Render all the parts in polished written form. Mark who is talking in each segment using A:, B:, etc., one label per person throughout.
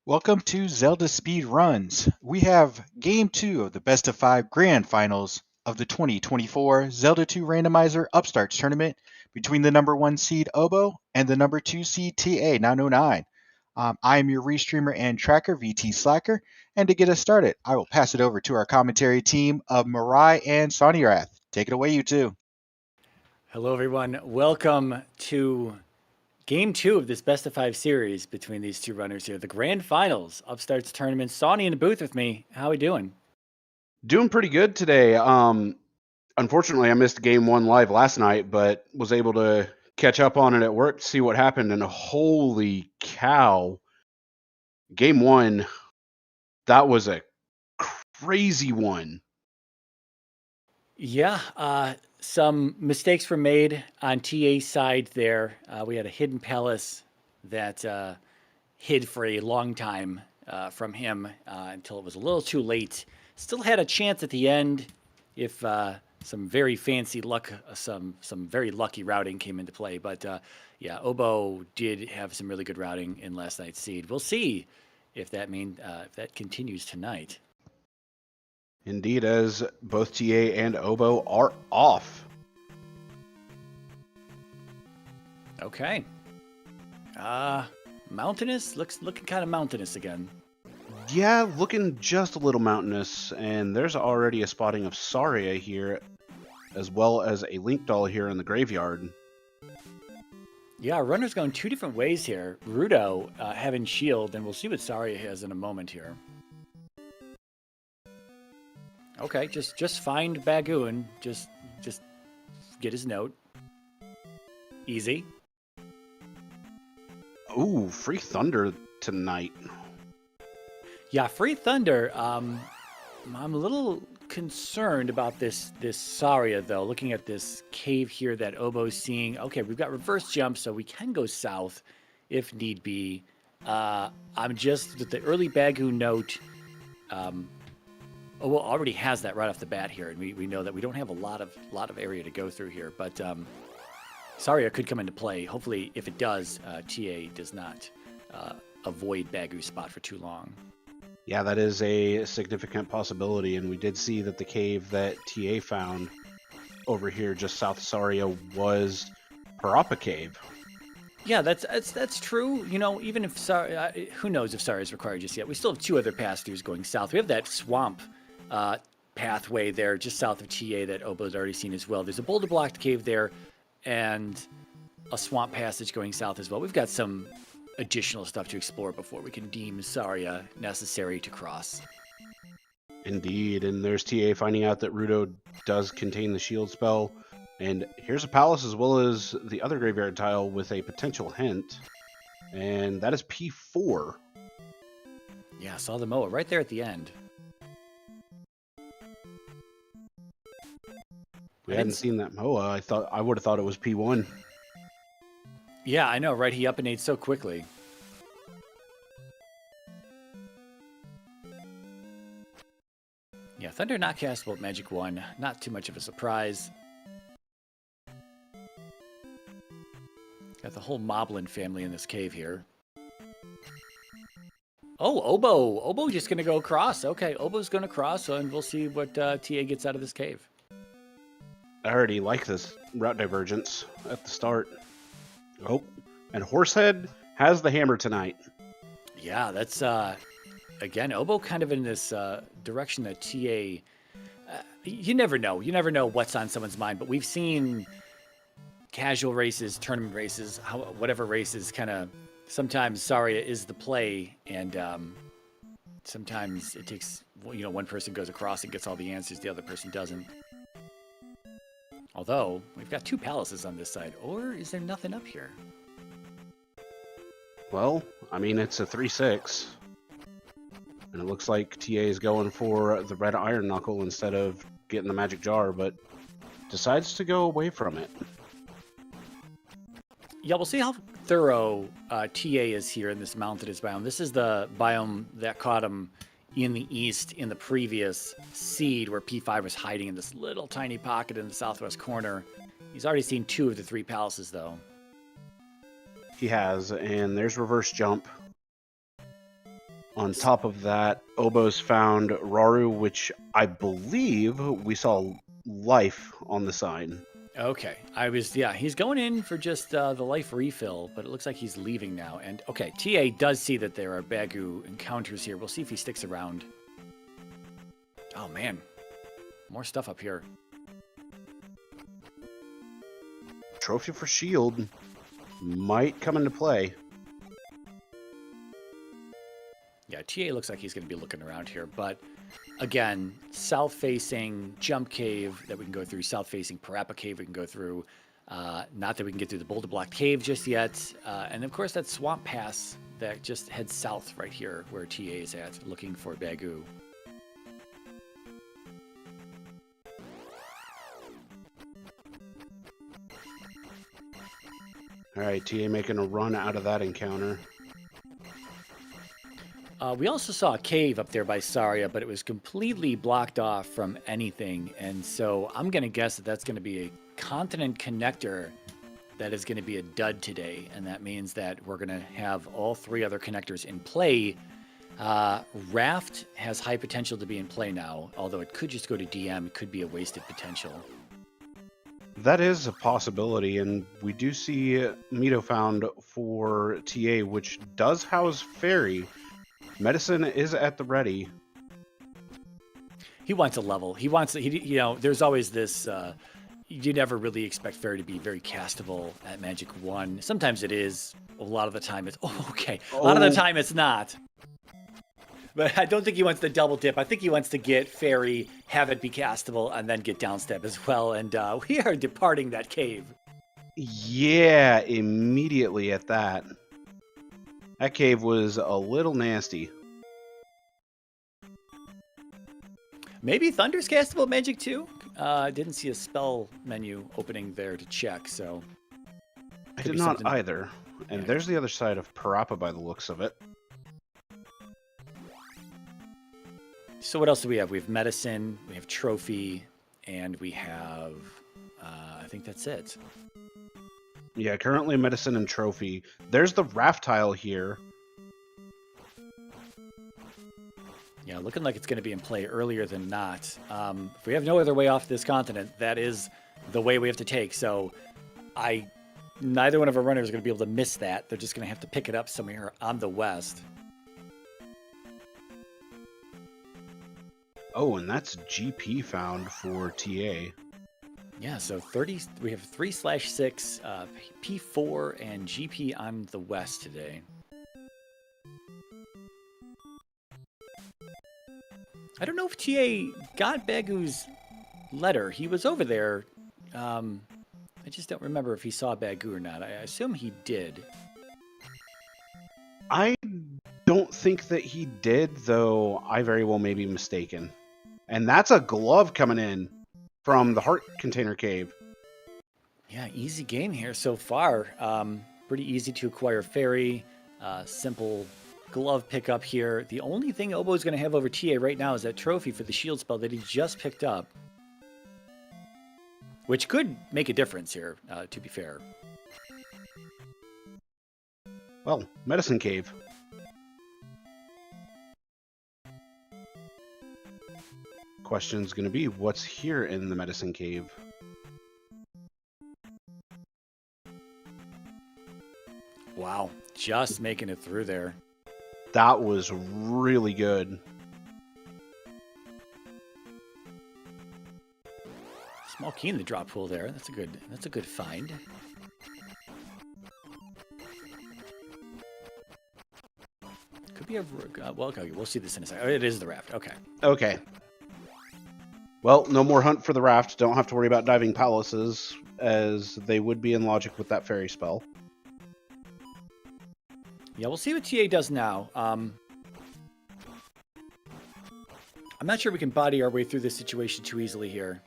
A: Welcome to Zelda Speed Runs. We have Game 2 of the Best of 5 Grand Finals of the 2024 Zelda 2 Randomizer Upstarts tournament between the number 1 seed Oboe and the number 2 seed ta909. I am your restreamer and tracker, VT Slacker, and to get us started, I will pass it over to our commentary team of Mirai and Sonny Rath. Take it away, you two.
B: Hello, everyone. Welcome to Game 2 of this Best of 5 series between these two runners here. The Grand Finals, Upstarts Tournament. Sonny in the booth with me. How are we doing?
C: Doing pretty good today. Unfortunately, I missed game one live last night, but was able to catch up on it at work to see what happened. And holy cow, game one, that was a crazy one.
B: Yeah, some mistakes were made on TA's side there. We had a hidden palace that hid for a long time from him until it was a little too late. Still had a chance at the end if some very fancy luck, some very lucky routing came into play. But yeah, Oboe did have some really good routing in last night's seed. We'll see if that continues tonight.
C: Indeed, as both TA and Oboe are off.
B: Okay. Mountainous looking kind of mountainous again.
C: Yeah, looking just a little mountainous, and there's already a spotting of Saria here, as well as a Link doll here in the graveyard.
B: Yeah, our runner's going two different ways here. Rudo having shield, and we'll see what Saria has in a moment here. Okay, just find Bagoon. Just get his note. Easy.
C: Ooh, free Thunder tonight.
B: Yeah, free Thunder. I'm a little concerned about this Saria though. Looking at this cave here that Oboe's seeing. Okay, we've got reverse jump, so we can go south if need be. I'm just with the early Bagoon note. Well, already has that right off the bat here, and we know that we don't have a lot of area to go through here. But Saria could come into play. Hopefully, if it does, TA does not avoid Bagu's spot for too long.
C: Yeah, that is a significant possibility, and we did see that the cave that TA found over here just south of Saria was Parappa Cave.
B: Yeah, that's true. You know, even if Saria, who knows if Saria is required just yet. We still have two other pass-throughs going south. We have that swamp pathway there just south of TA that Oboe's already seen as well. There's a boulder-blocked cave there, and a swamp passage going south as well. We've got some additional stuff to explore before we can deem Saria necessary to cross.
C: Indeed, and there's TA finding out that Rudo does contain the shield spell. And here's a palace as well as the other graveyard tile with a potential hint. And that is P4.
B: Yeah, saw the Moa right there at the end.
C: We hadn't seen that Moa. I would have thought it was P1.
B: Yeah, I know, right? He up and ate so quickly. Yeah, Thunder not castable at Magic 1. Not too much of a surprise. Got the whole Moblin family in this cave here. Oh, Oboe. Oboe just going to go across. Okay, Oboe's going to cross, and we'll see what TA gets out of this cave.
C: I already like this route divergence at the start. Oh, and Horsehead has the hammer tonight.
B: Yeah, that's, again, Oboe kind of in this direction that TA... you never know. You never know what's on someone's mind, but we've seen casual races, tournament races, whatever races, kind of... Sometimes Saria is the play, and sometimes it takes... one person goes across and gets all the answers, the other person doesn't. Although, we've got two palaces on this side. Or is there nothing up here?
C: Well, I mean, it's a 3-6. And it looks like TA is going for the red iron knuckle instead of getting the magic jar, but decides to go away from it.
B: Yeah, we'll see how thorough TA is here in this mountainous biome. This is the biome that caught him in the east in the previous seed where P5 was hiding in this little tiny pocket in the southwest corner. He's already seen two of the three palaces, though.
C: He has, and there's reverse jump. On top of that, Oboe's found Raru, which I believe we saw life on the sign.
B: Okay, he's going in for just the life refill, but it looks like he's leaving now. And okay, TA does see that there are Bagu encounters here. We'll see if he sticks around. Oh man, more stuff up here.
C: Trophy for shield might come into play.
B: Yeah, TA looks like he's going to be looking around here, but again, south-facing jump cave that we can go through, south-facing Parappa cave we can go through. Not that we can get through the boulder block cave just yet. And of course, that swamp pass that just heads south right here where TA is at, looking for Bagu.
C: All right, TA making a run out of that encounter.
B: We also saw a cave up there by Saria, but it was completely blocked off from anything. And so I'm going to guess that that's going to be a continent connector that is going to be a dud today. And that means that we're going to have all three other connectors in play. Raft has high potential to be in play now, although it could just go to DM. It could be a wasted potential.
C: That is a possibility, and we do see Mito found for TA, which does house Fairy. Medicine is at the ready.
B: He wants a level. He wants, there's always this, you never really expect Fairy to be very castable at Magic 1. Sometimes it is. A lot of the time it's, A lot of the time it's not. But I don't think he wants the double dip. I think he wants to get Fairy, have it be castable, and then get downstep as well. And we are departing that cave.
C: Yeah, immediately at that. That cave was a little nasty.
B: Maybe Thunder's castable at Magic 2? Didn't see a spell menu opening there to check, so...
C: I did not either. And there's the other side of Parappa by the looks of it.
B: So what else do we have? We have Medicine, we have Trophy, and we have... I think that's it.
C: Yeah, currently Medicine and Trophy. There's the Raft tile here.
B: Yeah, looking like it's going to be in play earlier than not. If we have no other way off this continent, that is the way we have to take. So neither one of our runners is going to be able to miss that. They're just going to have to pick it up somewhere on the west.
C: Oh, and that's GP found for TA.
B: Yeah, so we have 3/6, P4, and GP on the west today. I don't know if TA got Bagu's letter. He was over there. I just don't remember if he saw Bagu or not. I assume he did.
C: I don't think that he did, though I very well may be mistaken. And that's a glove coming in from the Heart Container Cave.
B: Yeah, easy game here so far. Pretty easy to acquire Fairy. Simple glove pickup here. The only thing Oboe is going to have over TA right now is that trophy for the shield spell that he just picked up. Which could make a difference here, to be fair.
C: Well, Medicine Cave. Question's going to be, what's here in the Medicine Cave?
B: Wow, just making it through there.
C: That was really good.
B: Small key in the drop pool there. That's a good find. Could be a well, okay, we'll see this in a second. Oh, it is the Raft. Okay.
C: Okay. Well, no more hunt for the Raft. Don't have to worry about diving palaces, as they would be in logic with that fairy spell.
B: Yeah, we'll see what TA does now. I'm not sure we can body our way through this situation too easily here.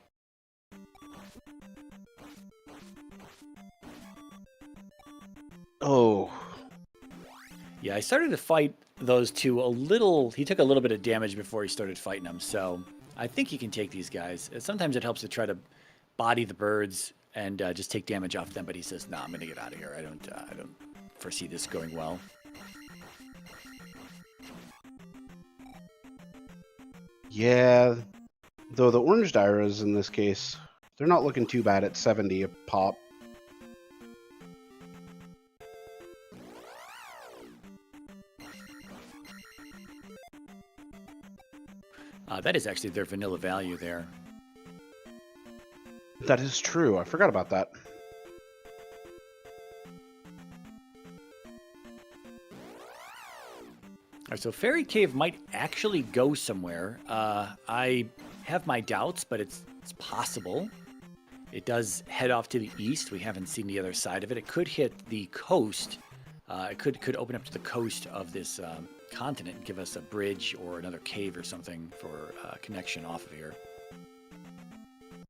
C: Oh.
B: Yeah, I started to fight those two a little. He took a little bit of damage before he started fighting them, so I think he can take these guys. Sometimes it helps to try to body the birds and just take damage off them, but he says, "No, I'm going to get out of here. I don't foresee this going well."
C: Yeah, though the orange Dairas in this case, they're not looking too bad at 70 a pop.
B: That is actually their vanilla value there.
C: That is true. I forgot about that.
B: All right, so Fairy Cave might actually go somewhere. I have my doubts, but it's possible. It does head off to the east. We haven't seen the other side of it. It could hit the coast. It could open up to the coast of this continent and give us a bridge or another cave or something for connection off of here.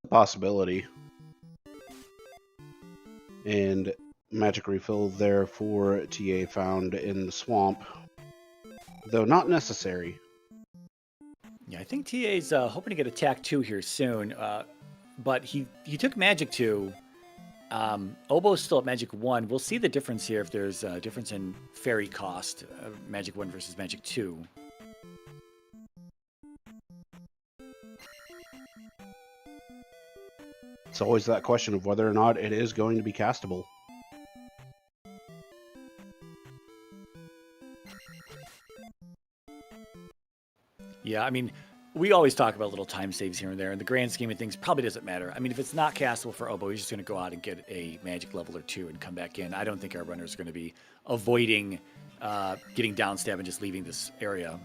C: Possibility. And magic refill there for TA found in the swamp, though not necessary.
B: Yeah, I think TA's hoping to get attack 2 here soon, but he took magic 2. Oboe's still at magic 1. We'll see the difference here if there's a difference in fairy cost, magic 1 versus magic 2.
C: It's always that question of whether or not it is going to be castable.
B: Yeah, I mean, we always talk about little time saves here and there. In the grand scheme of things, probably doesn't matter. I mean, if it's not castable for Oboe, he's just going to go out and get a magic level or 2 and come back in. I don't think our runners are going to be avoiding getting downstab and just leaving this area.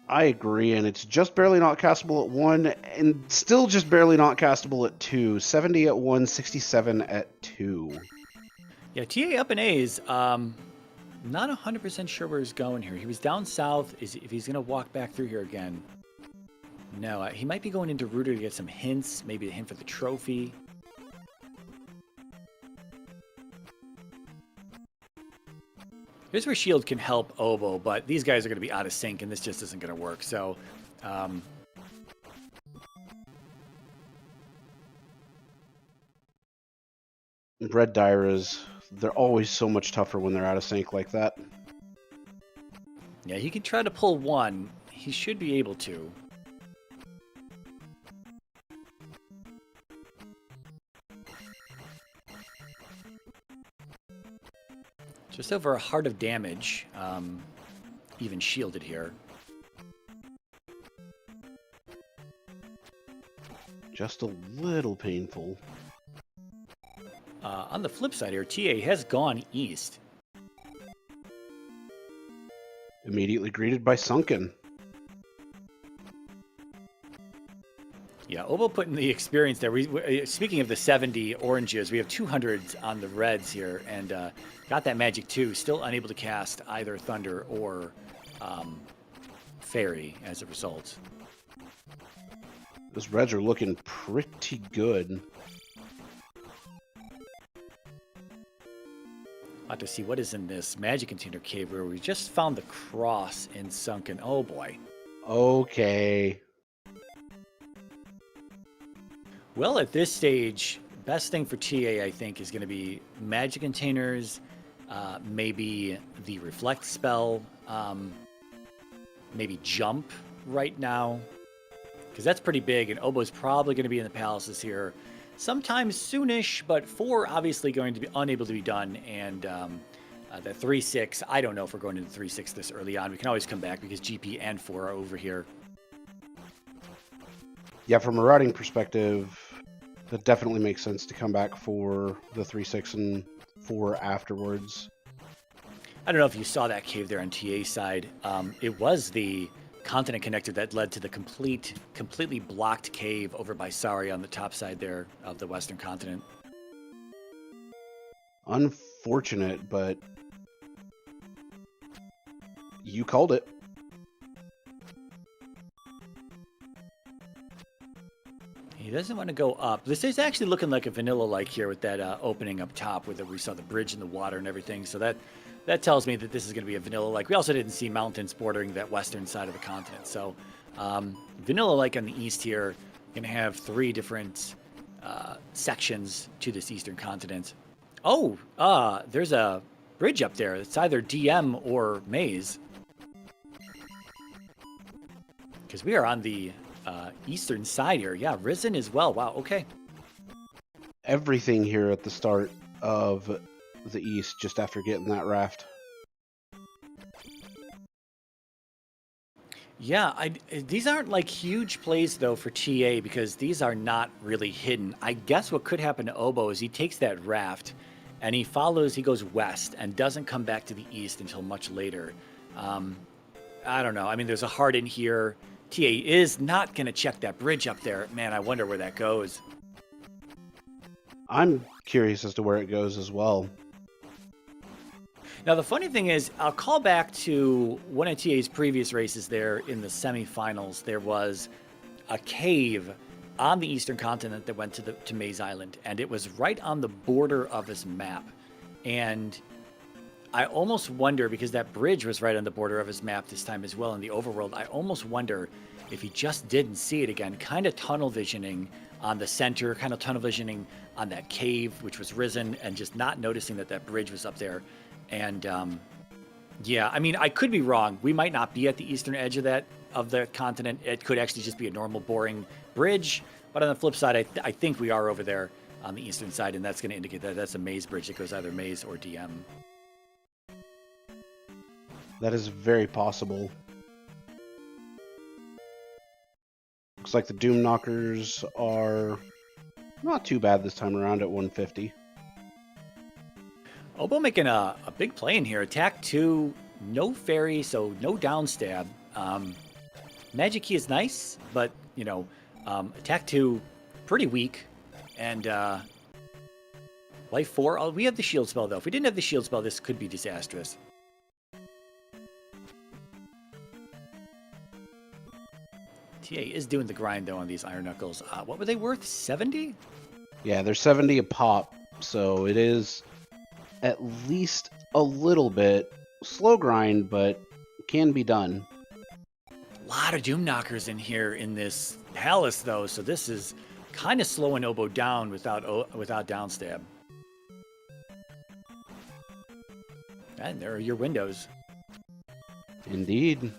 C: I agree, and it's just barely not castable at 1, and still just barely not castable at 2. 70 at 1, 67 at 2.
B: Yeah, TA up in A's. Not 100% sure where he's going here. He was down south. If he's going to walk back through here again. No, he might be going into Rooter to get some hints. Maybe a hint for the trophy. Here's where Shield can help Oboe, but these guys are going to be out of sync, and this just isn't going to work. So,
C: Red Dairas, they're always so much tougher when they're out of sync like that.
B: yeah, he can try to pull 1. He should be able to. Just over a heart of damage, even shielded here.
C: Just a little painful.
B: On the flip side here, TA has gone east.
C: Immediately greeted by Sunken.
B: Yeah, Oboe putting the experience there. Speaking of the 70 oranges, we have 200s on the reds here, and got that magic 2. Still unable to cast either Thunder or Fairy as a result.
C: Those reds are looking pretty good.
B: About to see what is in this magic container cave where we just found the cross in Sunken. Oh boy.
C: Okay.
B: Well, at this stage, best thing for TA, I think, is going to be magic containers, maybe the reflect spell, maybe jump right now, because that's pretty big, and Oboe's probably going to be in the palaces here sometime soonish, but 4 obviously going to be unable to be done, and the 3-6, I don't know if we're going into 3-6 this early on. We can always come back because GP and 4 are over here.
C: Yeah, from a routing perspective, that definitely makes sense to come back for the 3-6 and 4 afterwards.
B: I don't know if you saw that cave there on TA side. It was the continent connector that led to the completely blocked cave over by Sari on the top side there of the western continent.
C: Unfortunate, but you called it.
B: He doesn't want to go up. This is actually looking like a vanilla-like here with that opening up top where we saw the bridge in the water and everything. So that tells me that this is going to be a vanilla-like. We also didn't see mountains bordering that western side of the continent. So vanilla-like on the east here. Going to have 3 different sections to this eastern continent. Oh, there's a bridge up there. It's either DM or maze. Because we are on the eastern side here. Yeah, Risen as well. Wow, okay.
C: Everything here at the start of the east, just after getting that raft.
B: Yeah, these aren't like huge plays though for TA because these are not really hidden. I guess what could happen to Oboe is he takes that raft and he goes west and doesn't come back to the east until much later. I don't know. I mean, there's a heart in here. TA is not going to check that bridge up there. Man, I wonder where that goes.
C: I'm curious as to where it goes as well.
B: Now, the funny thing is, I'll call back to one of TA's previous races there in the semifinals. There was a cave on the eastern continent that went to Maze Island, and it was right on the border of his map. And I almost wonder, because that bridge was right on the border of his map this time as well in the overworld, I almost wonder if he just didn't see it again, kind of tunnel visioning on the center, kind of tunnel visioning on that cave, which was Risen, and just not noticing that that bridge was up there. And yeah, I mean, I could be wrong. We might not be at the eastern edge of the continent. It could actually just be a normal, boring bridge. But on the flip side, I think we are over there on the eastern side, and that's going to indicate that that's a maze bridge that goes either maze or DM.
C: That is very possible. Looks like the Doom Knockers are not too bad this time around at 150.
B: Oboe making a big play in here. Attack 2, no fairy, so no down stab. Magic key is nice, but, you know, attack 2, pretty weak. And life 4, oh, we have the shield spell, though. If we didn't have the shield spell, this could be disastrous. TA is doing the grind, though, on these Iron Knuckles. What were they worth? 70?
C: Yeah, they're 70 a pop, so it is at least a little bit slow grind, but can be done.
B: A lot of Doom Knockers in here in this palace, though, so this is kind of slowing Oboe down without down stab. And there are your windows.
C: Indeed.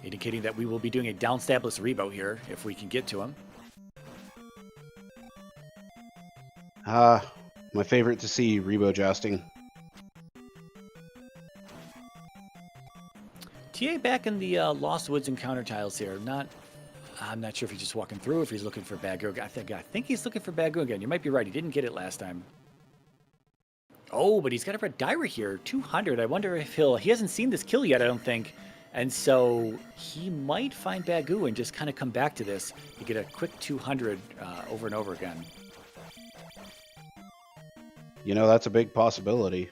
B: Indicating that we will be doing a down stabless Rebo here, if we can get to him.
C: My favorite to see, Rebo jousting.
B: TA back in the Lost Woods encounter tiles here. I'm not sure if he's just walking through, if he's looking for Bagu. I think he's looking for Bagu again. You might be right. He didn't get it last time. Oh, but he's got a red Dyra here. 200. I wonder if he hasn't seen this kill yet, I don't think. And so he might find Bagu and just kind of come back to this to get a quick 200 over and over again.
C: You know, that's a big possibility.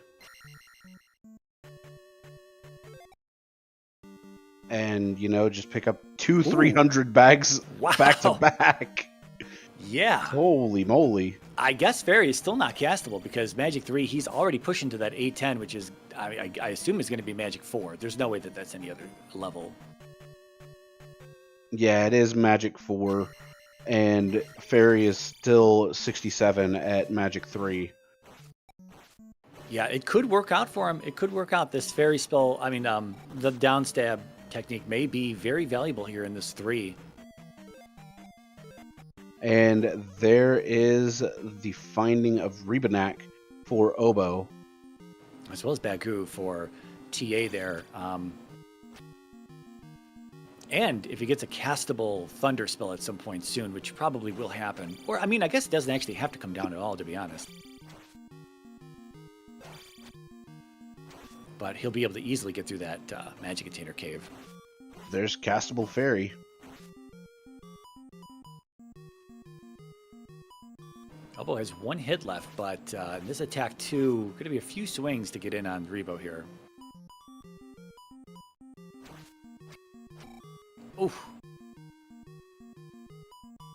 C: And, you know, just pick up 300 bags back to back.
B: Yeah.
C: Holy moly.
B: I guess Fairy is still not castable because Magic 3, he's already pushing to that A10, which is, I assume is going to be Magic 4. There's no way that that's any other level.
C: Yeah, it is Magic 4. And Fairy is still 67 at Magic 3.
B: Yeah, it could work out for him. It could work out. This Fairy spell, I mean, the down stab technique may be very valuable here in this 3.
C: And there is the finding of Rebanak for Oboe.
B: As well as Bagu for TA there. And if he gets a castable Thunder spell at some point soon, which probably will happen. Or, I mean, I guess it doesn't actually have to come down at all, to be honest. But he'll be able to easily get through that Magic Container Cave.
C: There's castable Fairy.
B: Oboe has 1 hit left, but this attack 2, going to be a few swings to get in on Rebo here. Oof.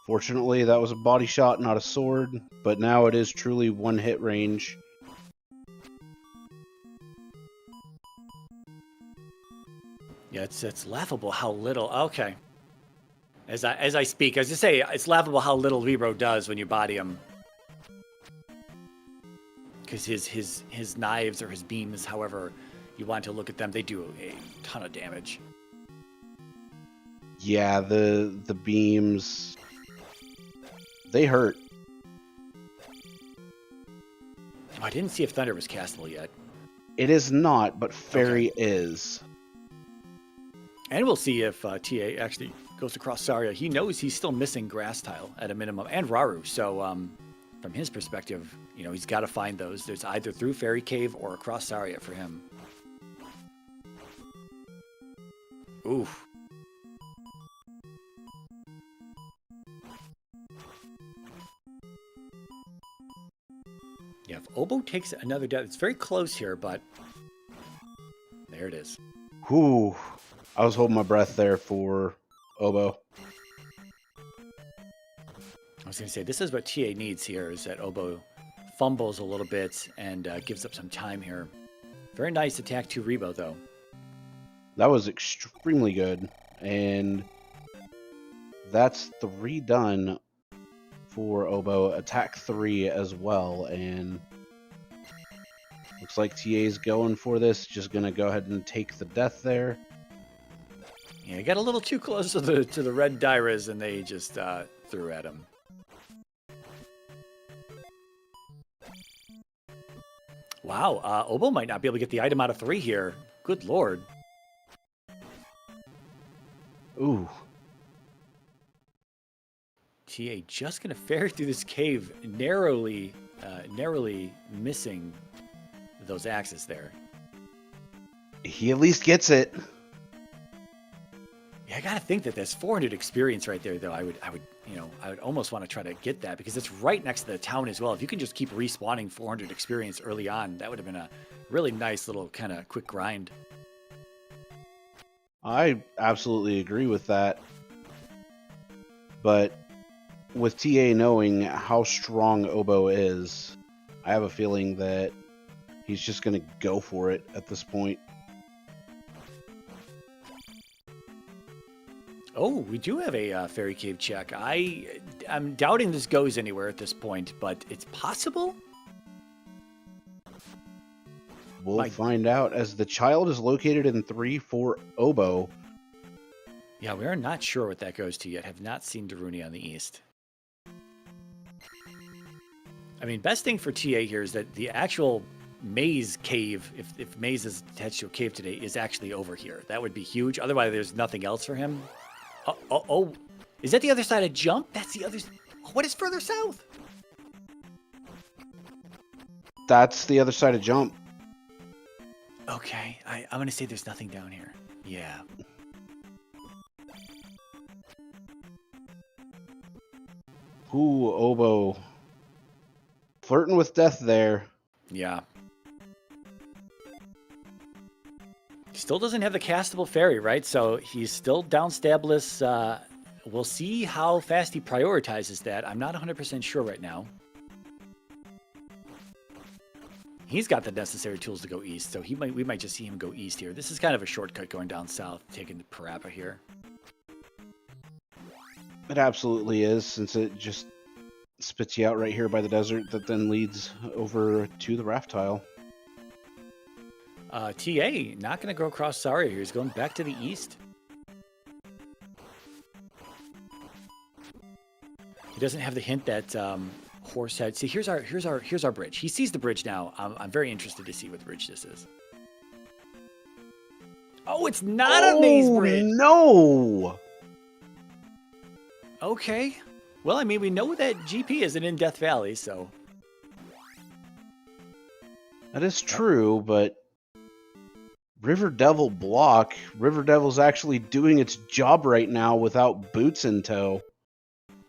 C: Fortunately, that was a body shot, not a sword, but now it is truly 1 hit range.
B: Yeah, it's laughable how little. Okay. As I speak, as you say, it's laughable how little Rebo does when you body him. Because his knives or his beams, however you want to look at them. They do a ton of damage.
C: Yeah, the beams, they hurt.
B: Oh, I didn't see if Thunder was castable yet.
C: It is not, but Fairy is.
B: And we'll see if TA actually goes across Saria. He knows he's still missing Grass Tile at a minimum, and Raru. So from his perspective, you know, he's got to find those. There's either through Fairy Cave or across Saria for him. Oof. Yeah, if Oboe takes another death, it's very close here, but there it is.
C: Whew. I was holding my breath there for Oboe.
B: I was going to say, this is what TA needs here, is that Oboe fumbles a little bit and gives up some time here. Very nice attack to Rebo, though.
C: That was extremely good. And that's 3 done for Oboe. Attack 3 as well. And looks like TA's going for this. Just going to go ahead and take the death there.
B: Yeah, he got a little too close to the red Dyras, and they just threw at him. Wow, Oboe might not be able to get the item out of 3 here. Good lord.
C: Ooh.
B: TA just going to ferry through this cave, narrowly missing those axes there.
C: He at least gets it.
B: Yeah, I got to think that there's 400 experience right there, though. I would almost want to try to get that because it's right next to the town as well. If you can just keep respawning 400 experience early on, that would have been a really nice little kind of quick grind.
C: I absolutely agree with that. But with TA knowing how strong Oboe is, I have a feeling that he's just going to go for it at this point.
B: Oh, we do have a fairy cave check. I'm doubting this goes anywhere at this point, but it's possible.
C: We'll find out as the child is located in 3 for Oboe.
B: Yeah, we are not sure what that goes to yet. Have not seen Daruni on the east. I mean, best thing for TA here is that the actual maze cave, if maze is attached to a cave today, is actually over here. That would be huge. Otherwise, there's nothing else for him. Oh, is that the other side of jump? That's the other. What is further south?
C: That's the other side of jump.
B: Okay, I'm going to say there's nothing down here. Yeah.
C: Ooh, Oboe. Flirting with death there.
B: Yeah. Still doesn't have the castable fairy, right? So he's still down stabless. We'll see how fast he prioritizes that. I'm not 100% sure right now. He's got the necessary tools to go east, so we might just see him go east here. This is kind of a shortcut going down south, taking the Parappa here.
C: It absolutely is, since it just spits you out right here by the desert that then leads over to the raft tile.
B: TA not going to go across Saria here. He's going back to the east. He doesn't have the hint that horse had. See, here's our bridge. He sees the bridge now. I'm very interested to see what bridge this is. Oh, it's not a maze bridge.
C: No.
B: Okay. Well, I mean, we know that GP isn't in Death Valley, so.
C: That is true, but River Devil block. River Devil's actually doing its job right now without boots in tow.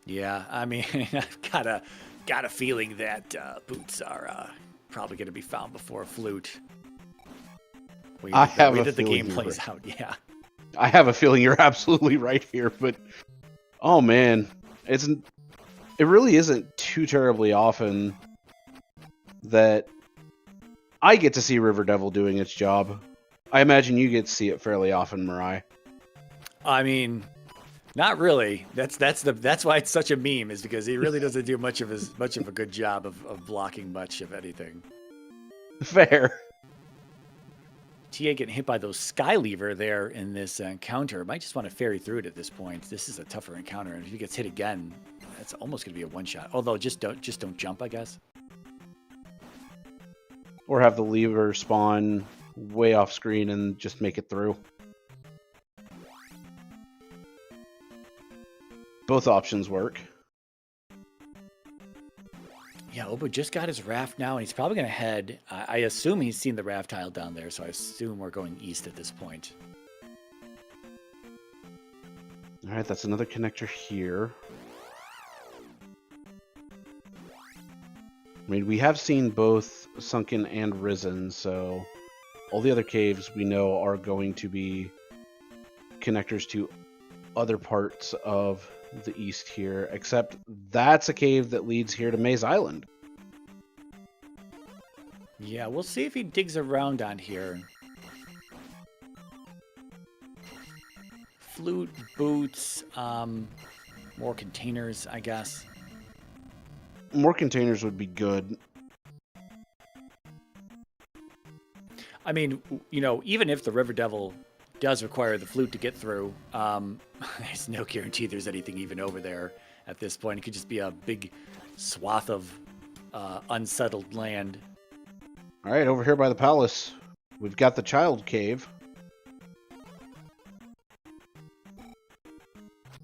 B: Yeah, I mean, I've got a feeling that boots are probably going to be found before Flute.
C: I have a
B: that the
C: feeling
B: game plays
C: right.
B: out. Yeah.
C: I have a feeling you're absolutely right here, but oh man, it really isn't too terribly often that I get to see River Devil doing its job. I imagine you get to see it fairly often, Mirai.
B: I mean, not really. That's why it's such a meme, is because he really doesn't do much of a good job of blocking much of anything.
C: Fair.
B: TA getting hit by those sky lever there in this encounter. Might just want to ferry through it at this point. This is a tougher encounter, and if he gets hit again, that's almost going to be a one-shot. Although just don't jump, I guess.
C: Or have the lever spawn way off screen and just make it through. Both options work.
B: Yeah, Oboe just got his raft now, and he's probably going to head... I assume he's seen the raft tile down there, so I assume we're going east at this point.
C: All right, that's another connector here. I mean, we have seen both Sunken and Risen, so all the other caves we know are going to be connectors to other parts of the east here, except that's a cave that leads here to Maze Island.
B: Yeah, we'll see if he digs around on here. Flute, boots, more containers, I guess.
C: More containers would be good.
B: I mean, you know, even if the River Devil does require the flute to get through, there's no guarantee there's anything even over there at this point. It could just be a big swath of unsettled land.
C: All right, over here by the palace, we've got the child cave.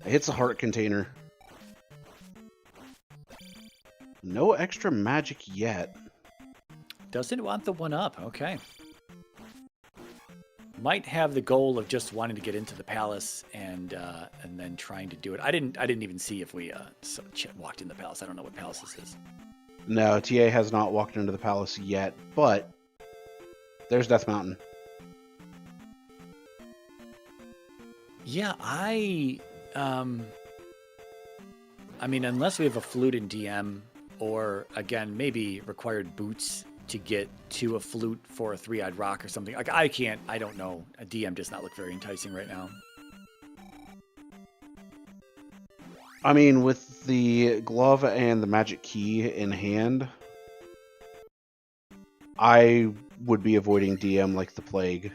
C: It hits a heart container. No extra magic yet.
B: Doesn't want the one up. Okay. Might have the goal of just wanting to get into the palace and then trying to do it. I didn't even see if we walked in the palace. I don't know what palace this is.
C: No, TA has not walked into the palace yet, but there's Death Mountain.
B: Yeah, I mean, unless we have a flute in DM, or again, maybe required boots to get to a flute for a three-eyed rock or something. Like I don't know. A DM does not look very enticing right now.
C: I mean, with the glove and the magic key in hand, I would be avoiding DM like the plague.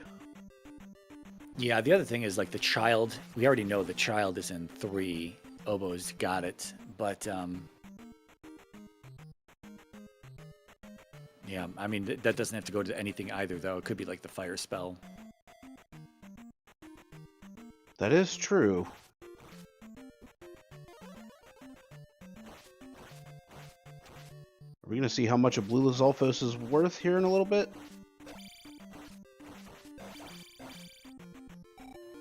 B: Yeah, the other thing is like the child. We already know the child is in 3. Oboe's got it, but yeah, I mean that doesn't have to go to anything either, though. It could be like the fire spell.
C: That is true. Are we going to see how much a Blue Lizalfos is worth here in a little bit?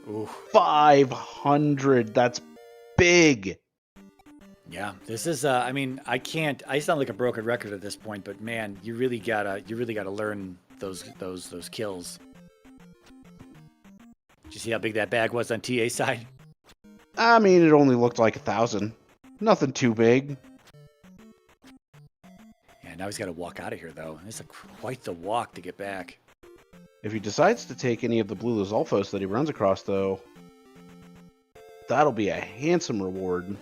B: Ooh.
C: 500. That's big.
B: Yeah, this is. I mean, I sound like a broken record at this point, but man, you really gotta learn those kills. Did you see how big that bag was on TA side?
C: I mean, it only looked like 1,000. Nothing too big.
B: Yeah, now he's got to walk out of here though. It's quite the walk to get back.
C: If he decides to take any of the Blue Lizalfos that he runs across, though, that'll be a handsome reward.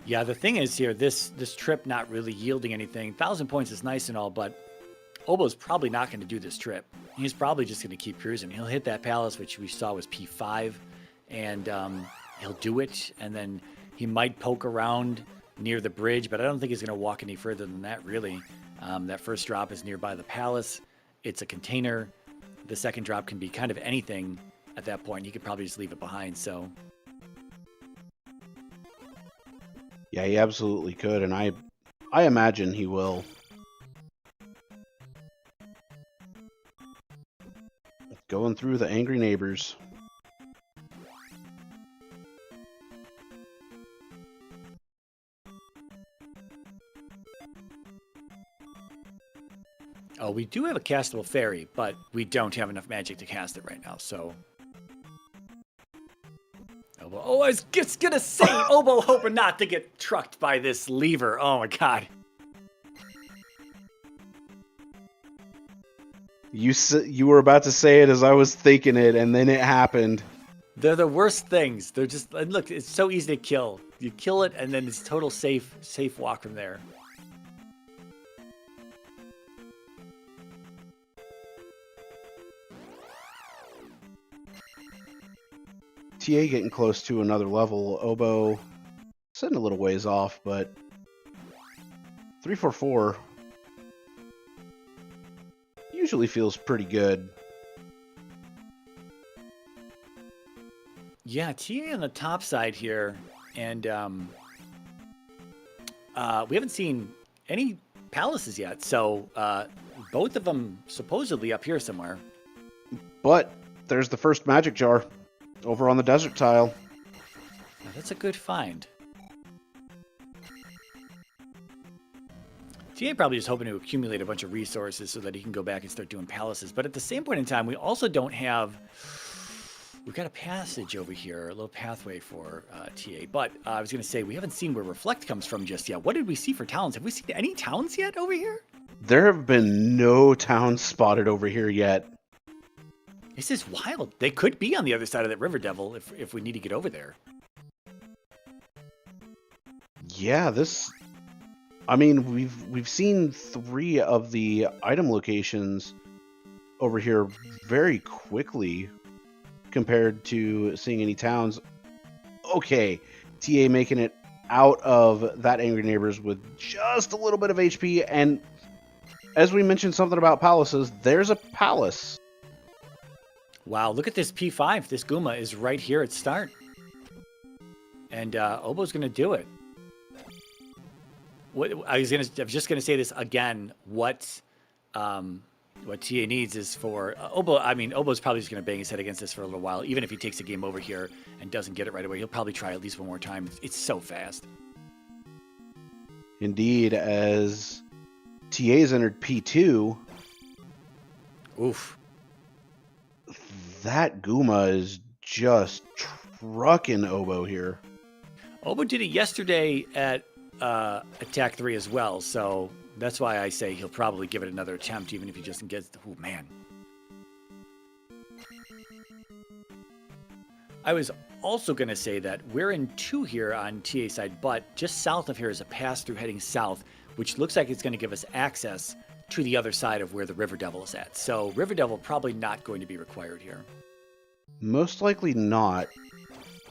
B: Yeah, the thing is here, this trip not really yielding anything. 1,000 points is nice and all, but Oboe's probably not going to do this trip. He's probably just going to keep cruising. He'll hit that palace, which we saw was P5, and he'll do it, and then he might poke around near the bridge, but I don't think he's going to walk any further than that, really. That first drop is nearby the palace. It's a container. The second drop can be kind of anything at that point. He could probably just leave it behind, so...
C: Yeah, he absolutely could, and I imagine he will. Going through the angry neighbors.
B: Oh, we do have a castable fairy, but we don't have enough magic to cast it right now, so... Oh, I was just gonna say, Oboe hoping not to get trucked by this lever. Oh my god.
C: You were about to say it as I was thinking it, and then it happened.
B: They're the worst things. They're just, and look, it's so easy to kill. You kill it, and then it's total safe walk from there.
C: TA getting close to another level. Oboe sitting a little ways off, but 344 usually feels pretty good.
B: Yeah, TA on the top side here, and we haven't seen any palaces yet, so both of them supposedly up here somewhere.
C: But there's the first magic jar over on the desert tile.
B: Now, that's a good find. TA probably just hoping to accumulate a bunch of resources so that he can go back and start doing palaces. But at the same point in time, we also don't have... We've got a passage over here, a little pathway for TA. But I was going to say, we haven't seen where Reflect comes from just yet. What did we see for towns? Have we seen any towns yet over here?
C: There have been no towns spotted over here yet.
B: This is wild. They could be on the other side of that River Devil if we need to get over there.
C: Yeah, this... I mean, we've seen 3 of the item locations over here very quickly compared to seeing any towns. Okay, TA making it out of that Angry Neighbors with just a little bit of HP, and as we mentioned something about palaces, there's a palace.
B: Wow, look at this P5. This Guma is right here at start. And Oboe's going to do it. I was just going to say this again. What TA needs is for Oboe. I mean, Oboe's probably just going to bang his head against this for a little while. Even if he takes a game over here and doesn't get it right away, he'll probably try at least one more time. It's so fast.
C: Indeed, as TA's entered P2.
B: Oof.
C: That Guma is just trucking Oboe here.
B: Oboe did it yesterday at Attack 3 as well, so that's why I say he'll probably give it another attempt, even if he just gets... Oh, man. I was also going to say that we're in 2 here on TA side, but just south of here is a pass-through heading south, which looks like it's going to give us access to the other side of where the River Devil is at. So River Devil probably not going to be required here.
C: Most likely not,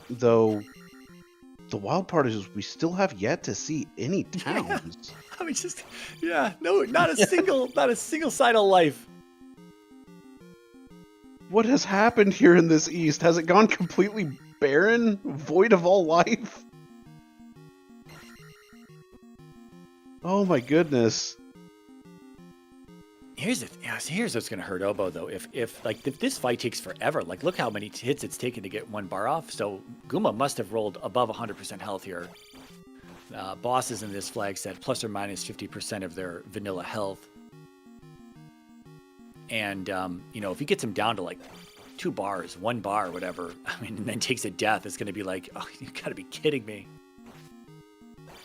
C: though. The wild part is we still have yet to see any towns.
B: Yeah. I mean, no, not a single sign of life.
C: What has happened here in this east? Has it gone completely barren, void of all life? Oh my goodness.
B: Here's what's gonna hurt Oboe though. If this fight takes forever, like look how many hits it's taken to get 1 bar off. So Guma must have rolled above 100% health here. Bosses in this flag set plus or minus 50% of their vanilla health. And if he gets him down to like 2 bars, 1 bar, whatever, I mean, and then takes a death, it's gonna be like, oh, you gotta be kidding me.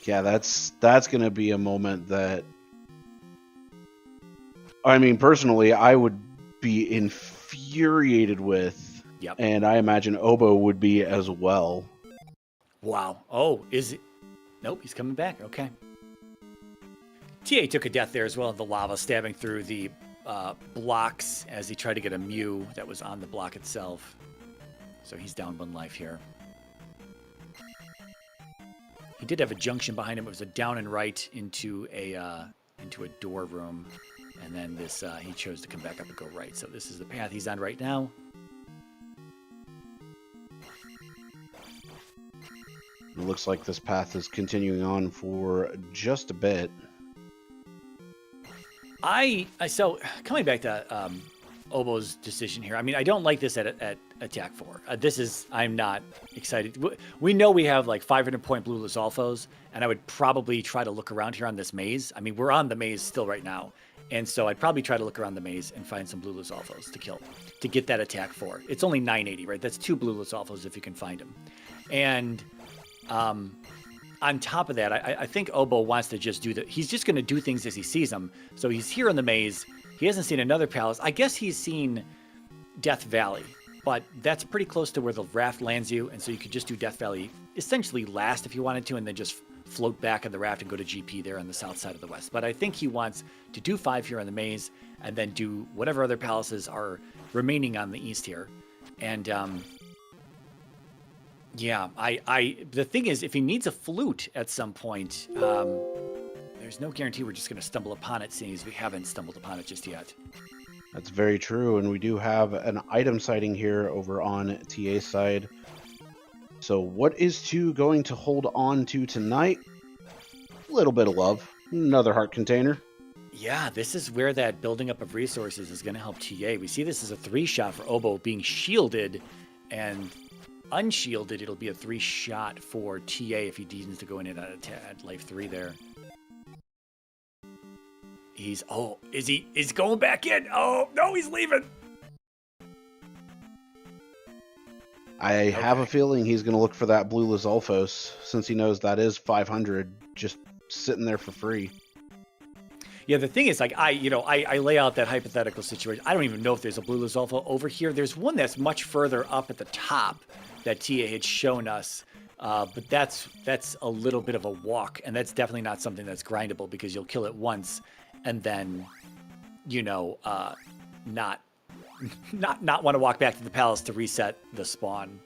C: Yeah, that's gonna be a moment that. I mean, personally, I would be infuriated with.
B: Yep.
C: And I imagine Oboe would be as well.
B: Wow. Oh, is it? Nope, he's coming back. Okay. TA took a death there as well in the lava, stabbing through the blocks as he tried to get a Mew that was on the block itself. So he's down 1 life here. He did have a junction behind him. It was a down and right into a door room. And then this, he chose to come back up and go right. So this is the path he's on right now.
C: It looks like this path is continuing on for just a bit.
B: So coming back to Oboe's decision here. I mean, I don't like this at Attack 4. I'm not excited. We know we have like 500-point blue Lizalfos, and I would probably try to look around here on this maze. I mean, we're on the maze still right now. And so I'd probably try to look around the maze and find some blue Lizalfos to kill, to get that Attack 4. It's only 980, right? That's 2 blue Lizalfos if you can find them. And on top of that, I think Oboe wants to just do that. He's just going to do things as he sees them. So he's here in the maze. He hasn't seen another palace. I guess he's seen Death Valley, but that's pretty close to where the raft lands you. And so you could just do Death Valley essentially last if you wanted to, and then just float back on the raft and go to GP there on the south side of the west. But I think he wants to do 5 here on the maze and then do whatever other palaces are remaining on the east here. And Yeah, the thing is, if he needs a flute at some point, there's no guarantee we're just going to stumble upon it, seeing as we haven't stumbled upon it just yet.
C: That's very true, and we do have an item sighting here over on TA's side. So what is 2 going to hold on to tonight? A little bit of love. Another heart container.
B: Yeah, this is where that building up of resources is going to help TA. We see this as a 3-shot for Oboe being shielded, and unshielded, it'll be a 3-shot for TA if he needs to go in at life 3 there. He's going back in. Oh, no, he's leaving.
C: I have a feeling he's going to look for that blue Lizalfos, since he knows that is 500 just sitting there for free.
B: Yeah, the thing is, like, I lay out that hypothetical situation. I don't even know if there's a blue Lizalfo over here. There's one that's much further up at the top that TA had shown us. But that's a little bit of a walk, and that's definitely not something that's grindable, because you'll kill it once and then, not want to walk back to the palace to reset the spawn.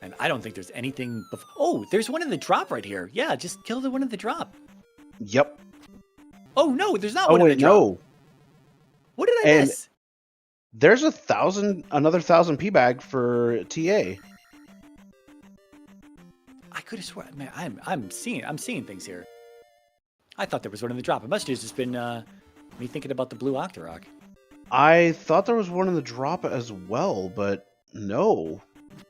B: And I don't think there's anything. Oh, there's one in the drop right here. Yeah, just kill the one in the drop.
C: Yep.
B: Oh no, there's not one in the drop.
C: No.
B: What did I miss?
C: There's another 1,000 P bag for TA.
B: I could have sworn, man. I'm seeing things here. I thought there was one in the drop. It must have just been me thinking about the blue Octorok.
C: I thought there was one in the drop as well, but no.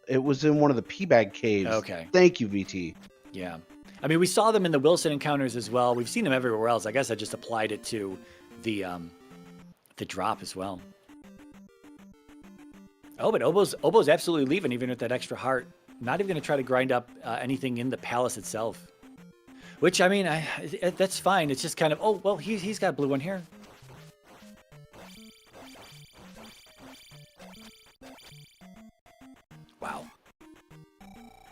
C: It was in one of the P bag caves.
B: Okay.
C: Thank you, VT.
B: Yeah. I mean, we saw them in the Wilson encounters as well. We've seen them everywhere else. I guess I just applied it to the drop as well. Oh, but Oboe's absolutely leaving, even with that extra heart. Not even going to try to grind up anything in the palace itself. Which, I mean, that's fine. It's just kind of, oh, well, he's got a blue one here. Wow.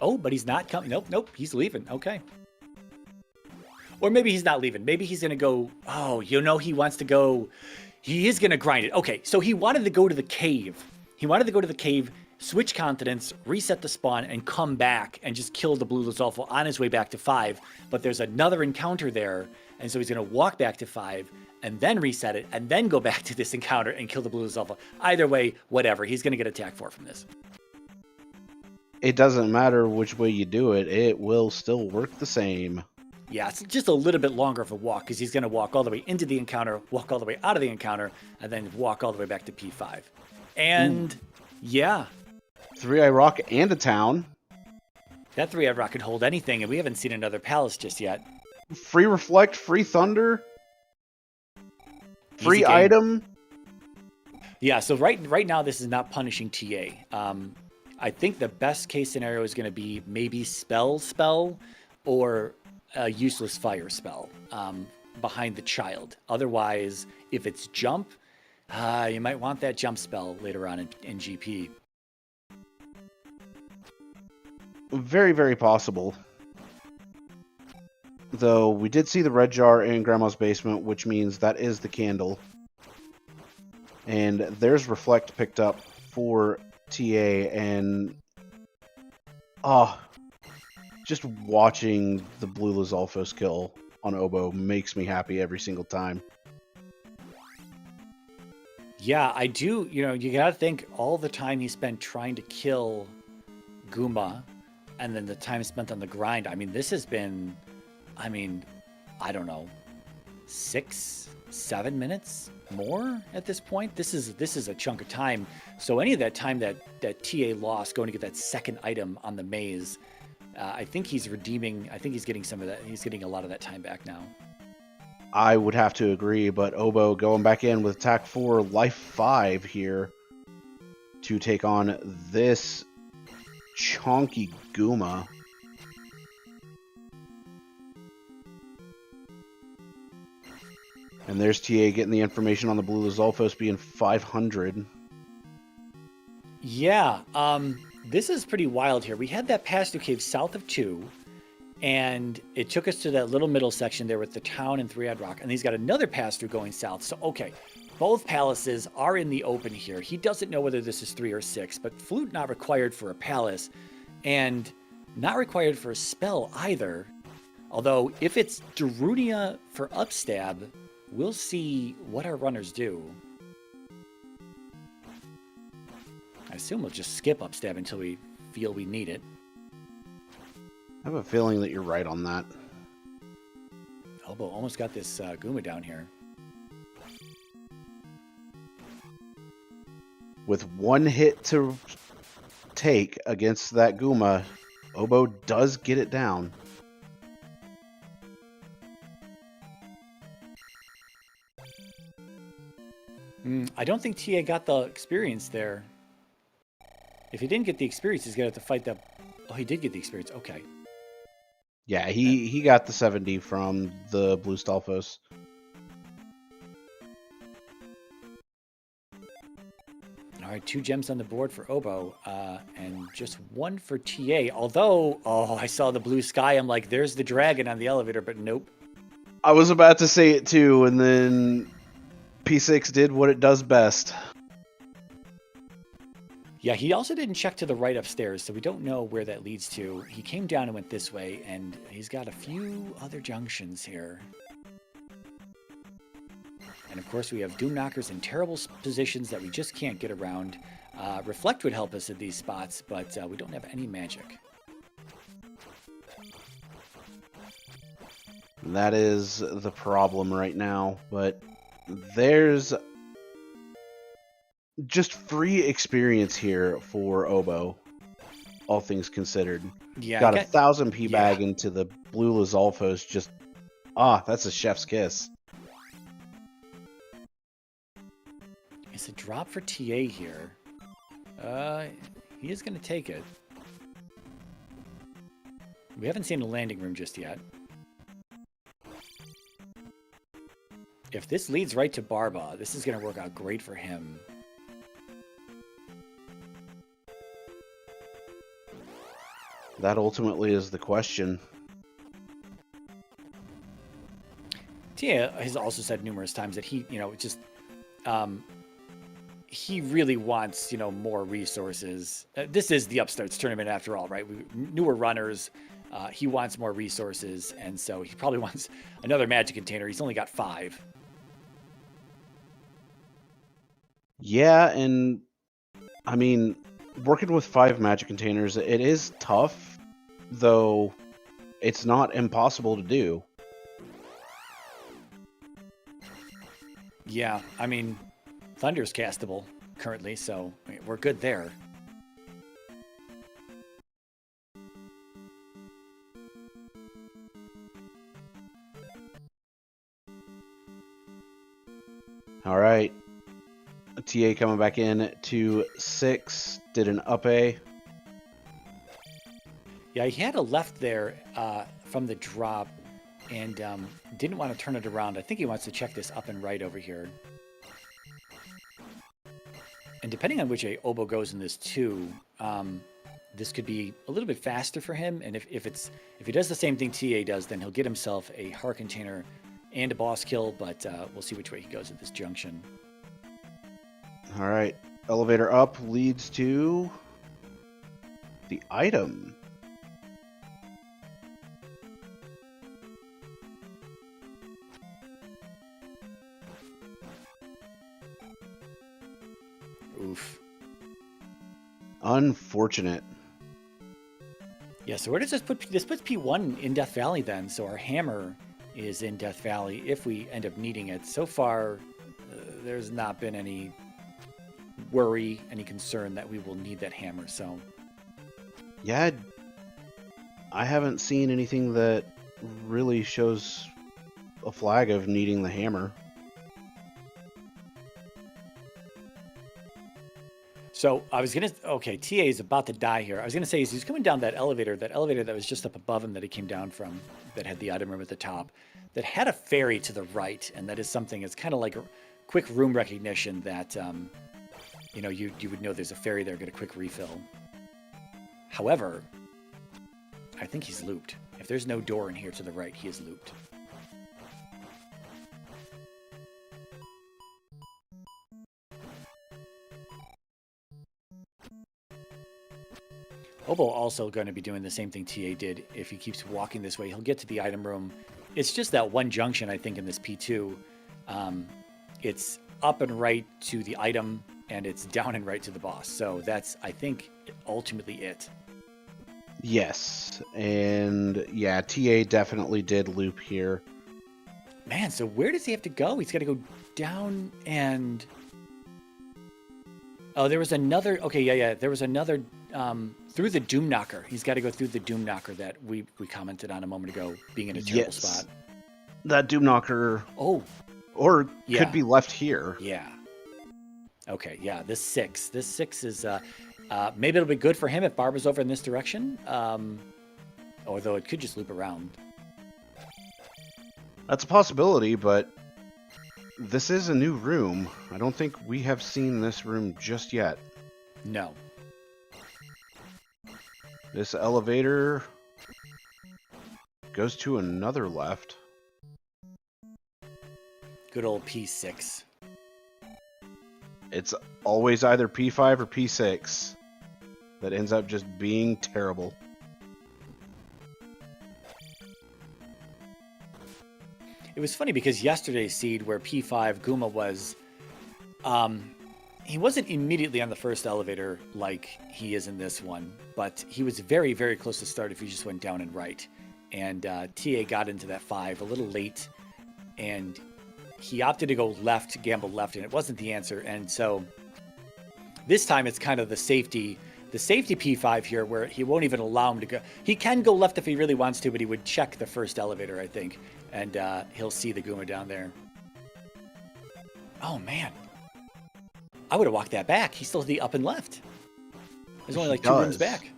B: Oh, but he's not coming. Nope, he's leaving. Okay. Or maybe he's not leaving. Maybe he's going to go, oh, he wants to go. He is going to grind it. Okay, so he wanted to go to the cave. He wanted to go to the cave, switch continents, reset the spawn, and come back and just kill the blue Lizalfo on his way back to 5. But there's another encounter there, and so he's going to walk back to 5 and then reset it and then go back to this encounter and kill the blue Lizalfo. Either way, whatever. He's going to get attack 4 from this.
C: It doesn't matter which way you do it. It will still work the same.
B: Yeah, it's just a little bit longer of a walk, because he's going to walk all the way into the encounter, walk all the way out of the encounter, and then walk all the way back to P5. And, yeah.
C: 3-Eye Rock and a town.
B: That 3-Eye Rock could hold anything, and we haven't seen another palace just yet.
C: Free Reflect, free Thunder. Free item.
B: Yeah, so right now this is not punishing TA. I think the best case scenario is going to be maybe spell, or a useless fire spell behind the child. Otherwise, if it's jump, you might want that jump spell later on in GP.
C: Very, very possible. Though we did see the red jar in Grandma's basement, which means that is the candle. And there's Reflect picked up for TA, and just watching the blue Lizalfos kill on Oboe makes me happy every single time.
B: Yeah, I do. You gotta think all the time he spent trying to kill Goomba, and then the time spent on the grind. I mean, this has been, I don't know, 6-7 minutes more at this point. This is a chunk of time. So any of that time that TA lost going to get that second item on the maze, I think he's redeeming. I think he's getting some of that. He's getting a lot of that time back now.
C: I would have to agree, but Oboe going back in with attack 4, life 5 here to take on this chonky Goomba. And there's TA getting the information on the blue Lizalfos being 500.
B: Yeah, this is pretty wild here. We had that pass-through cave south of 2, and it took us to that little middle section there with the town and 3-Eyed Rock, and he's got another pass-through going south. So, okay, Both palaces are in the open here. He doesn't know whether this is 3 or 6, but Flute not required for a palace, and not required for a spell either. Although, if it's Darunia for Upstab, we'll see what our runners do. I assume we'll just skip Upstab until we feel we need it.
C: I have a feeling that you're right on that.
B: Oboe almost got this Guma down here.
C: With one hit to take against that Guma, Oboe does get it down.
B: I don't think TA got the experience there. If he didn't get the experience, he's going to have to fight the... Oh, he did get the experience. Okay.
C: Yeah, he got the 70 from the Blue Stalfos.
B: All right, 2 gems on the board for Oboe, and just 1 for TA. Although, oh, I saw the blue sky. I'm like, there's the dragon on the elevator, but nope.
C: I was about to say it too, and then P6 did what it does best.
B: Yeah, he also didn't check to the right upstairs, so we don't know where that leads to. He came down and went this way, and he's got a few other junctions here. And of course, we have Doom Knockers in terrible positions that we just can't get around. Reflect would help us at these spots, but we don't have any magic.
C: That is the problem right now, but there's just free experience here for Oboe, all things considered.
B: Yeah,
C: got 1,000 P-bag into the blue Lizalfos, just, that's a chef's kiss.
B: It's a drop for TA here. He is going to take it. We haven't seen a landing room just yet. If this leads right to Barba, this is going to work out great for him.
C: That ultimately is the question.
B: Tia has also said numerous times that he, just, he really wants, more resources. This is the Upstarts tournament after all, right? Newer runners. He wants more resources, and so he probably wants another magic container. He's only got 5.
C: Yeah, and I mean, working with 5 magic containers, it is tough, though it's not impossible to do.
B: Yeah, I mean, Thunder's castable currently, so we're good there.
C: All right. TA coming back in to 6, did an up A.
B: Yeah, he had a left there from the drop and didn't want to turn it around. I think he wants to check this up and right over here. And depending on which Oboe goes in this too, this could be a little bit faster for him. And if he does the same thing TA does, then he'll get himself a heart container and a boss kill. But we'll see which way he goes at this junction.
C: All right, elevator up leads to the item.
B: Oof.
C: Unfortunate.
B: Yeah, so where does this put... This puts P1 in Death Valley then, so our hammer is in Death Valley if we end up needing it. So far, there's not been any worry, any concern that we will need that hammer, so...
C: Yeah, I haven't seen anything that really shows a flag of needing the hammer.
B: So I was going to... Okay, TA is about to die here. I was going to say, he's coming down that elevator that was just up above him that he came down from, that had the item room at the top, that had a ferry to the right, and that is something, it's kind of like a quick room recognition that, you would know there's a ferry there, get a quick refill. However, I think he's looped. If there's no door in here to the right, he is looped. Oboe also going to be doing the same thing TA did. If he keeps walking this way, he'll get to the item room. It's just that one junction, I think, in this P2. It's up and right to the item, and it's down and right to the boss. So that's, I think, ultimately it.
C: Yes, and yeah, TA definitely did loop here.
B: Man, so where does he have to go? He's got to go down and... Oh, there was another... Okay, yeah. There was another... through the Doom Knocker. He's got to go through the Doom Knocker that we commented on a moment ago, being in a terrible spot.
C: That Doom Knocker...
B: Oh.
C: Or could be left here.
B: Yeah. Okay, yeah, this 6. This 6 is... maybe it'll be good for him if Barbara's over in this direction. Although it could just loop around.
C: That's a possibility, but this is a new room. I don't think we have seen this room just yet.
B: No.
C: This elevator goes to another left.
B: Good old P6.
C: It's always either P5 or P6 that ends up just being terrible.
B: It was funny because yesterday's seed where P5 Guma was, he wasn't immediately on the first elevator like he is in this one, but he was very, very close to start if he just went down and right. And TA got into that 5 a little late, and he opted to go left, gamble left, and it wasn't the answer. And so this time it's kind of the safety P5 here where he won't even allow him to go. He can go left if he really wants to, but he would check the first elevator, I think. And he'll see the Guma down there. Oh, man. I would have walked that back. He still had the up and left. There's only like 2 rooms back.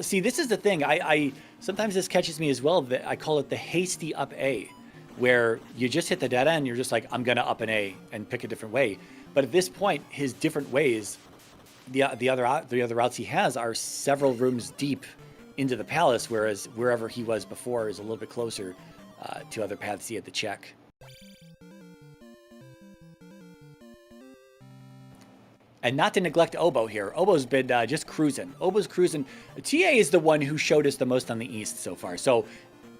B: See, this is the thing. I sometimes this catches me as well. That I call it the hasty up A, where you just hit the dead end. You're just like, I'm going to up an A and pick a different way. But at this point, his different ways, the other routes he has are several rooms deep into the palace, whereas wherever he was before is a little bit closer to other paths he had to check. And not to neglect Oboe here. Oboe's been just cruising. Oboe's cruising. TA is the one who showed us the most on the east so far. So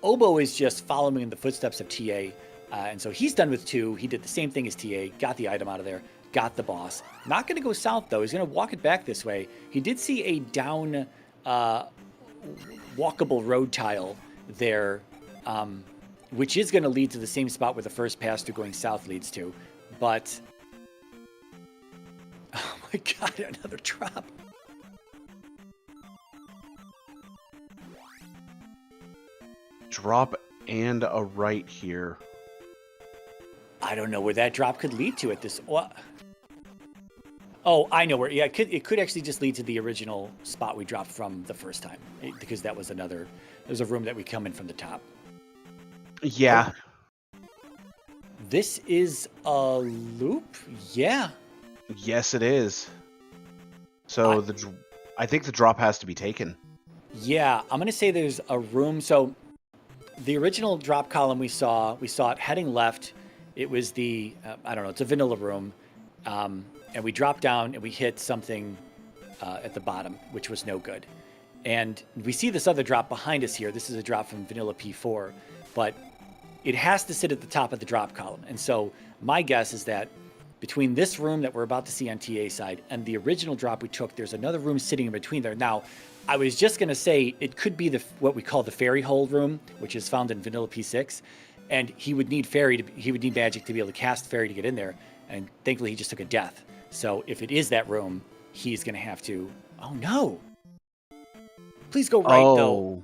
B: Oboe is just following in the footsteps of TA. And so he's done with 2. He did the same thing as TA, got the item out of there, got the boss. Not going to go south, though. He's going to walk it back this way. He did see a down... walkable road tile there, which is going to lead to the same spot where the first pass through going south leads to. But, oh my god, another drop.
C: Drop and a right here.
B: I don't know where that drop could lead to at this... What? Oh, I know where. Yeah, it could actually just lead to the original spot we dropped from the first time, because that was another. There's a room that we come in from the top.
C: Yeah.
B: This is a loop. Yeah.
C: Yes, it is. So I think the drop has to be taken.
B: Yeah, I'm gonna say there's a room. So the original drop column we saw it heading left. It was the I don't know. It's a vanilla room. And we dropped down and we hit something at the bottom, which was no good. And we see this other drop behind us here. This is a drop from Vanilla P4, but it has to sit at the top of the drop column. And so my guess is that between this room that we're about to see on TA side and the original drop we took, there's another room sitting in between there. Now, I was just going to say it could be what we call the fairy hold room, which is found in Vanilla P6. And he would need magic to be able to cast fairy to get in there. And thankfully he just took a death. So if it is that room, he's going to have to... Oh, no. Please go right, though.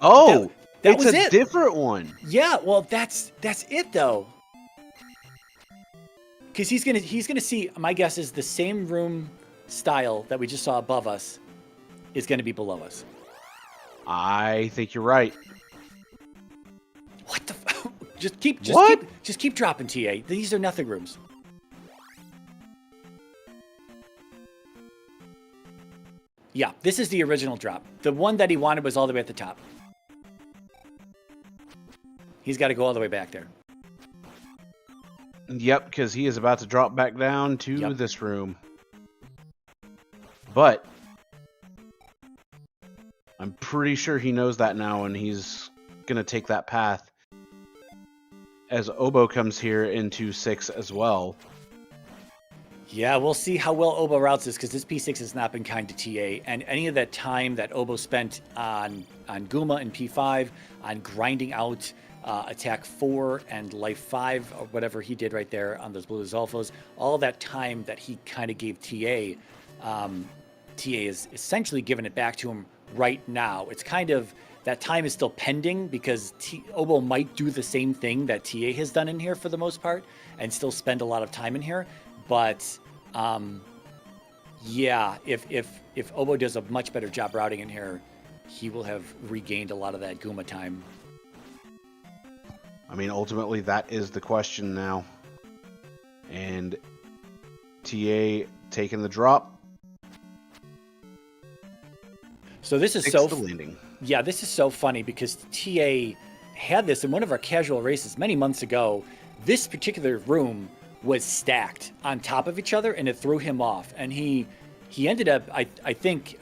B: Oh, that was it.
C: It's a different one.
B: Yeah, well, that's it, though. Because he's gonna see, my guess is the same room style that we just saw above us is going to be below us.
C: I think you're right.
B: What the... Just keep dropping, TA. These are nothing rooms. Yeah, this is the original drop. The one that he wanted was all the way at the top. He's got to go all the way back there.
C: Yep, because he is about to drop back down to this room. But I'm pretty sure he knows that now, and he's going to take that path. As Oboe comes here into 6 as well.
B: Yeah, we'll see how well Oboe routes this, because this P6 has not been kind to TA, and any of that time that Oboe spent on Guma and P5, on grinding out attack 4 and life 5, or whatever he did right there on those blue Zolfos, all that time that he kind of gave TA, TA is essentially giving it back to him right now. It's kind of, that time is still pending, because Oboe might do the same thing that TA has done in here for the most part, and still spend a lot of time in here. But yeah, if Oboe does a much better job routing in here, he will have regained a lot of that Guma time.
C: I mean, ultimately, that is the question now. And TA taking the drop.
B: So this is
C: the landing.
B: Yeah, this is so funny, because TA had this in one of our casual races many months ago. This particular room was stacked on top of each other, and it threw him off. And he ended up, I think,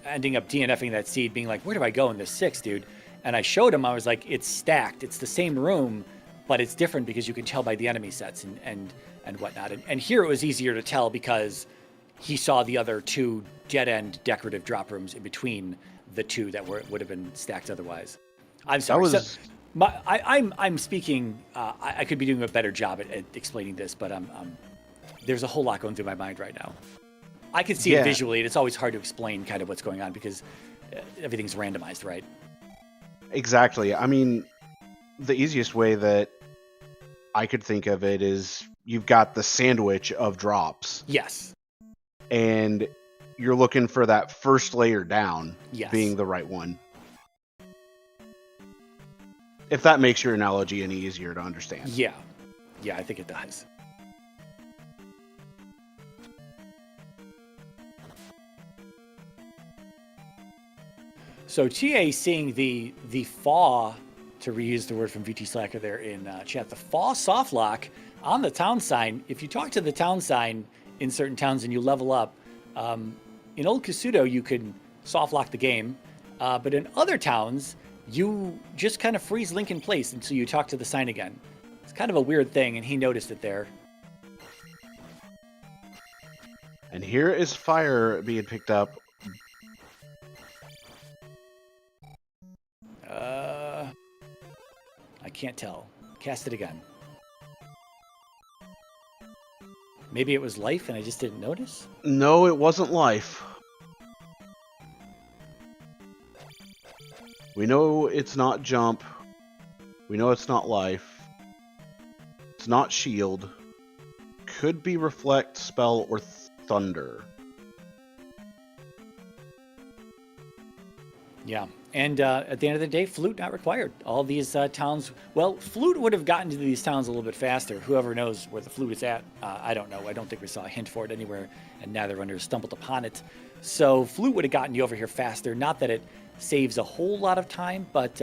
B: ending up DNFing that seed, being like, where do I go in this 6, dude? And I showed him, I was like, it's stacked. It's the same room, but it's different because you can tell by the enemy sets and whatnot. And here it was easier to tell because he saw the other 2 dead-end decorative drop rooms in between the 2 that would have been stacked otherwise. I'm sorry. I'm speaking. I could be doing a better job at explaining this, but there's a whole lot going through my mind right now. I can see it visually, and it's always hard to explain kind of what's going on because everything's randomized, right?
C: Exactly. I mean, the easiest way that I could think of it is you've got the sandwich of drops.
B: Yes.
C: And you're looking for that first layer down being the right one. If that makes your analogy any easier to understand.
B: Yeah. Yeah, I think it does. So TA seeing the FAW, to reuse the word from VT Slacker there in chat, the FAW soft lock on the town sign. If you talk to the town sign in certain towns and you level up, in Old Kasuto you can soft lock the game, but in other towns you just kind of freeze Link in place until you talk to the sign again. It's kind of a weird thing, and he noticed it there.
C: And here is fire being picked up.
B: I can't tell. Cast it again. Maybe it was life and I just didn't notice?
C: No, it wasn't life. We know it's not jump. We know it's not life. It's not shield. Could be reflect, spell, or thunder.
B: Yeah. And at the end of the day, flute not required. All these towns, well, flute would have gotten to these towns a little bit faster. Whoever knows where the flute is at, I don't know. I don't think we saw a hint for it anywhere, and Netherrunners stumbled upon it. So flute would have gotten you over here faster. Not that it saves a whole lot of time, but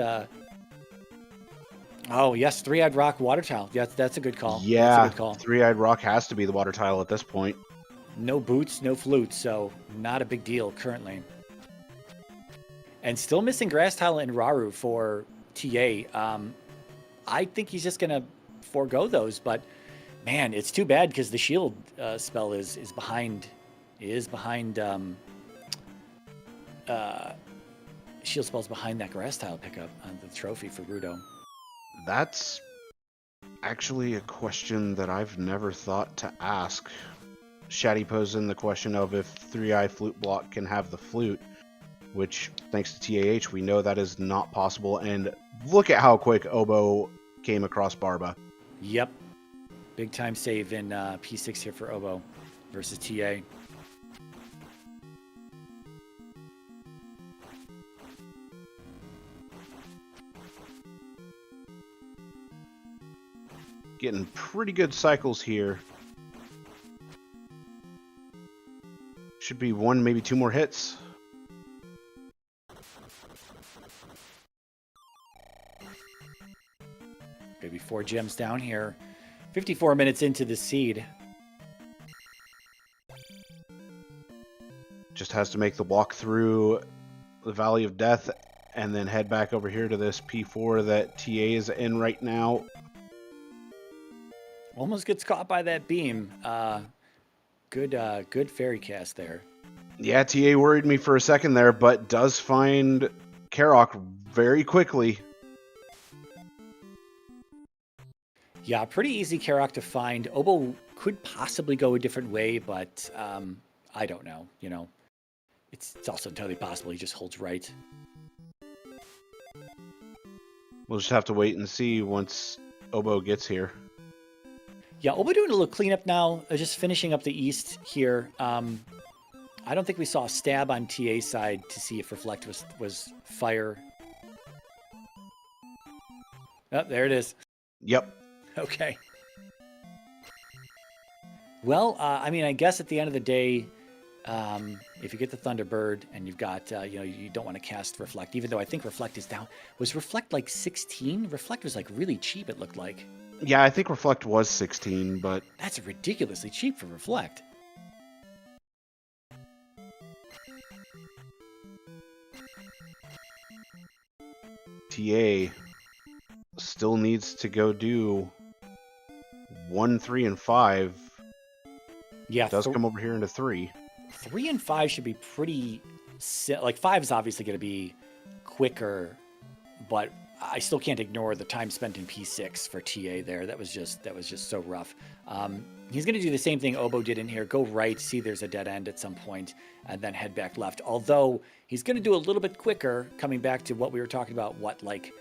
B: oh yes, 3-eyed rock water tile. That's a good call.
C: Yeah,
B: that's a good call.
C: 3-eyed rock has to be the water tile at this point.
B: No boots, no flute, so not a big deal currently. And still missing grass tile and Raru for TA. I think he's just gonna forego those, but man, it's too bad because the shield spell is behind. Shield spell's behind that grass tile pickup on the trophy for Rudo.
C: That's actually a question that I've never thought to ask. Shaddy posed in the question of if 3-eye flute block can have the flute, which, thanks to TAH, we know that is not possible. And look at how quick Oboe came across Barba.
B: Yep. Big time save in P6 here for Oboe versus TA.
C: Getting pretty good cycles here. Should be 1, maybe 2 more hits.
B: Maybe 4 gems down here. 54 minutes into the seed.
C: Just has to make the walk through the Valley of Death and then head back over here to this P4 that TA is in right now.
B: Almost gets caught by that beam. Good fairy cast there.
C: Yeah, TA worried me for a second there, but does find Karok very quickly.
B: Yeah, pretty easy Karok to find. Oboe could possibly go a different way, but I don't know. You know, it's also entirely possible he just holds right.
C: We'll just have to wait and see once Oboe gets here.
B: Yeah, Oboe doing a little cleanup now, just finishing up the east here. I don't think we saw a stab on TA side to see if Reflect was fire. Oh, there it is.
C: Yep.
B: Okay. Well, I mean, I guess at the end of the day, if you get the Thunderbird and you've got, you don't want to cast Reflect, even though I think Reflect is down. Was Reflect like 16? Reflect was like really cheap, it looked like.
C: Yeah, I think Reflect was 16, but...
B: That's ridiculously cheap for Reflect.
C: TA still needs to go do 1, 3, and 5.
B: Yeah,
C: Does come over here into 3.
B: 3 and 5 should be pretty... Like, 5 is obviously going to be quicker, but I still can't ignore the time spent in P6 for TA there. That was just so rough. He's going to do the same thing Oboe did in here. Go right, see there's a dead end at some point, and then head back left. Although, he's going to do a little bit quicker, coming back to what we were talking about, like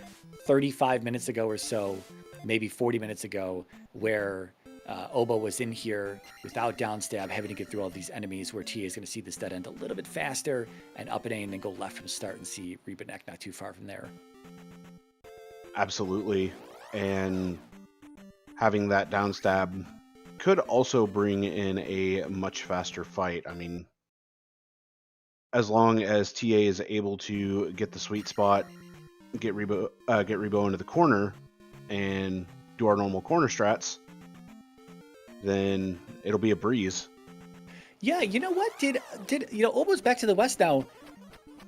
B: 35 minutes ago or so, maybe 40 minutes ago, where Oboe was in here without downstab, having to get through all these enemies, where TA is going to see this dead end a little bit faster, and up and A, and then go left from start and see Reba Neck not too far from there.
C: Absolutely. And having that downstab could also bring in a much faster fight. I mean, as long as TA is able to get the sweet spot, get Rebo into the corner, and do our normal corner strats, then it'll be a breeze.
B: Yeah, you know what? Did Oboe's back to the west now.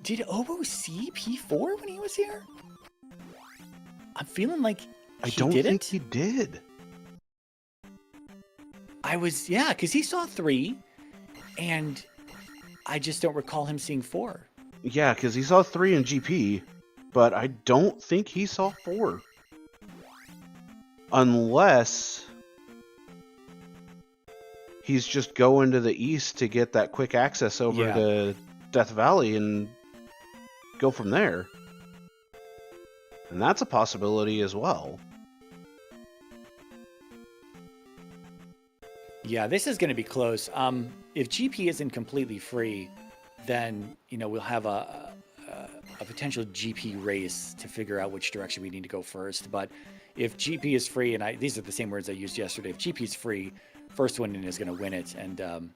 B: Did Oboe see P4 when he was here? I'm feeling like
C: I don't think he did.
B: Because he saw 3, and I just don't recall him seeing 4.
C: Yeah, because he saw 3 in GP, but I don't think he saw 4. Unless he's just going to the east to get that quick access over to Death Valley and go from there. And that's a possibility as well.
B: Yeah, this is going to be close. If GP isn't completely free, then we'll have a potential GP race to figure out which direction we need to go first. But if GP is free, and these are the same words I used yesterday, if GP is free, first one in is going to win it. And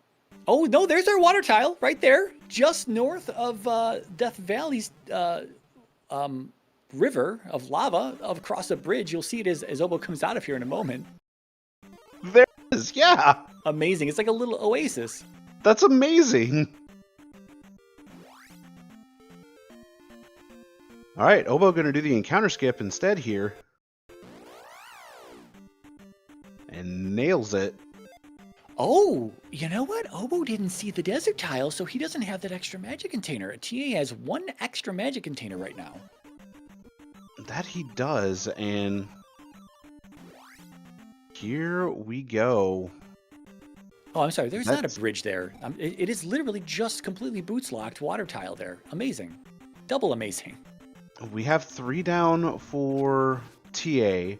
B: oh no, there's our water tile right there, just north of Death Valley's river of lava across a bridge. You'll see it as Oboe comes out of here in a moment.
C: There it is, yeah.
B: Amazing. It's like a little oasis.
C: That's amazing. All right, Oboe going to do the encounter skip instead here. And nails it.
B: Oh, you know what? Oboe didn't see the desert tile, so he doesn't have that extra magic container. TA has 1 extra magic container right now.
C: That he does, and here we go.
B: Oh, I'm sorry. There's not a bridge there. It is literally just completely boots locked water tile there. Amazing. Double amazing.
C: We have 3 down for TA.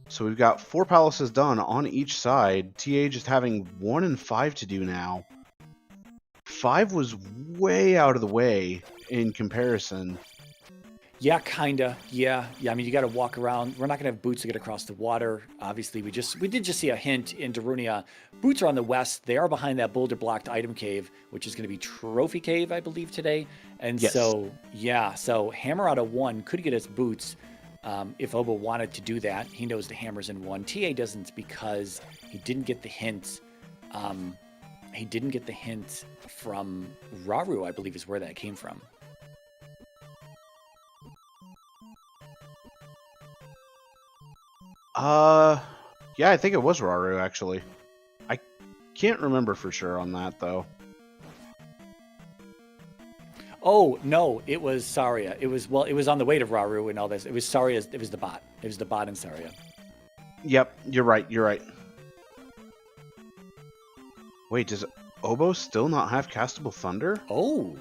C: So we've got 4 palaces done on each side. TA just having 1 and 5 to do now. 5 was way out of the way in comparison.
B: Yeah, kinda. Yeah. I mean, you got to walk around. We're not gonna have boots to get across the water. Obviously, we did just see a hint in Darunia. Boots are on the west. They are behind that boulder blocked item cave, which is going to be Trophy Cave, I believe, today. And
C: yes.
B: So hammer out of 1 could get us boots. If Oboe wanted to do that, he knows the hammer's in 1. TA doesn't because he didn't get the hint He didn't get the hint from Raru, I believe is where that came from.
C: Yeah, I think it was Raru, actually. I can't remember for sure on that, though.
B: Oh, no, it was Saria. It was on the way to Raru and all this. It was Saria. It was the bot. It was the bot in Saria.
C: Yep, you're right. You're right. Wait, does Oboe still not have castable thunder?
B: Oh.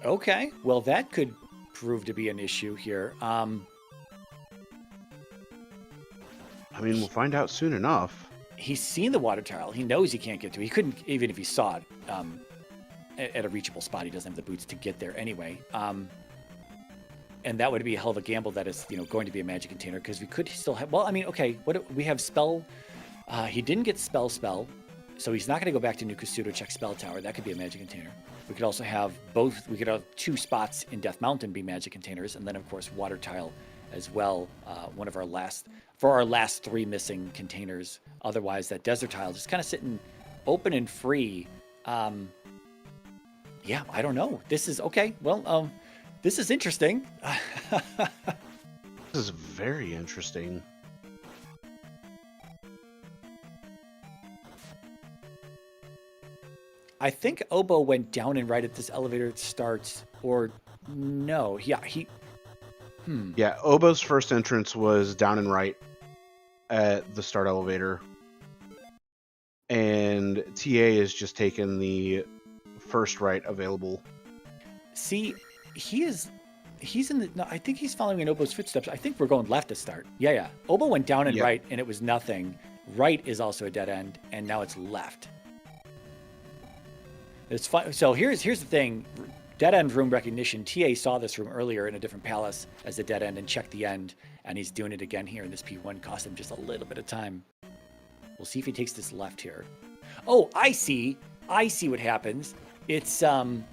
B: Okay. Well, that could prove to be an issue here.
C: I mean, we'll find out soon enough.
B: He's seen the water tile. He knows he can't get to it. He couldn't, even if he saw it at a reachable spot. He doesn't have the boots to get there anyway. And that would be a hell of a gamble that is, going to be a magic container, because we could still have, well, I mean, okay, what we have spell. He didn't get spell, so he's not going to go back to New Kasuto check spell tower. That could be a magic container. We could also have both. We could have 2 spots in Death Mountain be magic containers, and then of course water tile as well. One of our last 3 missing containers. Otherwise, that desert tile just kind of sitting open and free. Yeah, I don't know. This is okay. Well, this is interesting.
C: This is very interesting.
B: I think Oboe went down and right at this elevator starts, or no? Yeah,
C: Yeah, Oboe's first entrance was down and right at the start elevator, and TA is just taken the first right available.
B: See, he's in the. No, I think he's following in Oboe's footsteps. I think we're going left to start. Yeah. Oboe went down and right, and it was nothing. Right is also a dead end, and now it's left. It's fun. So here's the thing. Dead end room recognition. TA saw this room earlier in a different palace as a dead end and checked the end, and he's doing it again here in this P1. Cost him just a little bit of time. We'll see if he takes this left here. Oh, I see what happens. It's down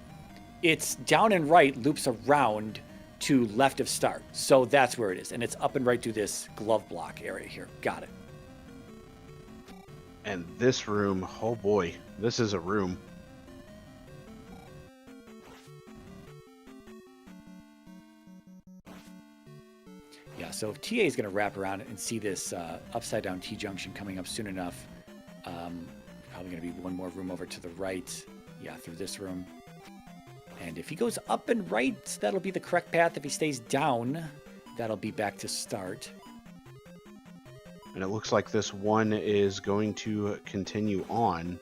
B: and right, loops around to left of start. So that's where it is, and it's up and right through this glove block area here. Got it.
C: And this room, oh boy, this is a room.
B: Yeah, so if TA is going to wrap around and see this upside down T-junction coming up soon enough, probably going to be one more room over to the right. Yeah, through this room. And if he goes up and right, that'll be the correct path. If he stays down, that'll be back to start.
C: And it looks like this one is going to continue on.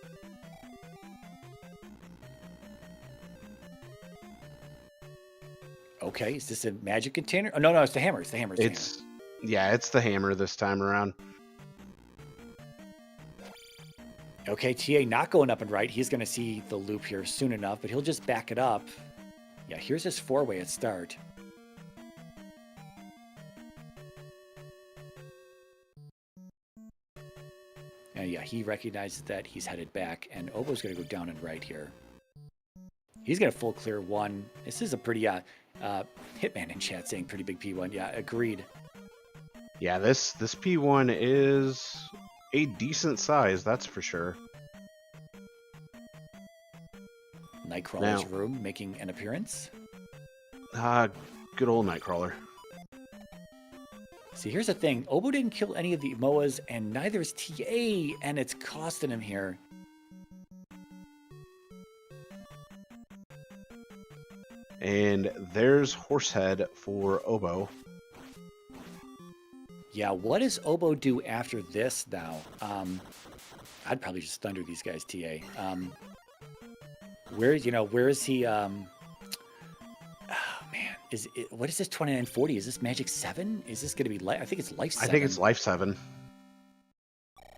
B: Okay, is this a magic container? Oh, no, it's the hammer. It's the hammer.
C: Yeah, it's the hammer this time around.
B: Okay, TA not going up and right. He's going to see the loop here soon enough, but he'll just back it up. Yeah, here's his 4-way at start. And yeah, he recognizes that he's headed back, and Oboe's going to go down and right here. He's going to full clear 1. This is a pretty, Hitman in chat saying pretty big P1. Yeah, agreed.
C: Yeah, this P1 is a decent size, that's for sure.
B: Nightcrawler's room making an appearance.
C: Good old Nightcrawler.
B: See, here's the thing. Oboe didn't kill any of the MOAs, and neither is TA, and it's costing him here.
C: And there's Horsehead for Oboe.
B: Yeah, what does Oboe do after this now? I'd probably just thunder these guys, TA. Where is he? Oh man, what is this 2940? Is this Magic 7? Is this going to be I think it's Life 7.
C: I think it's Life 7.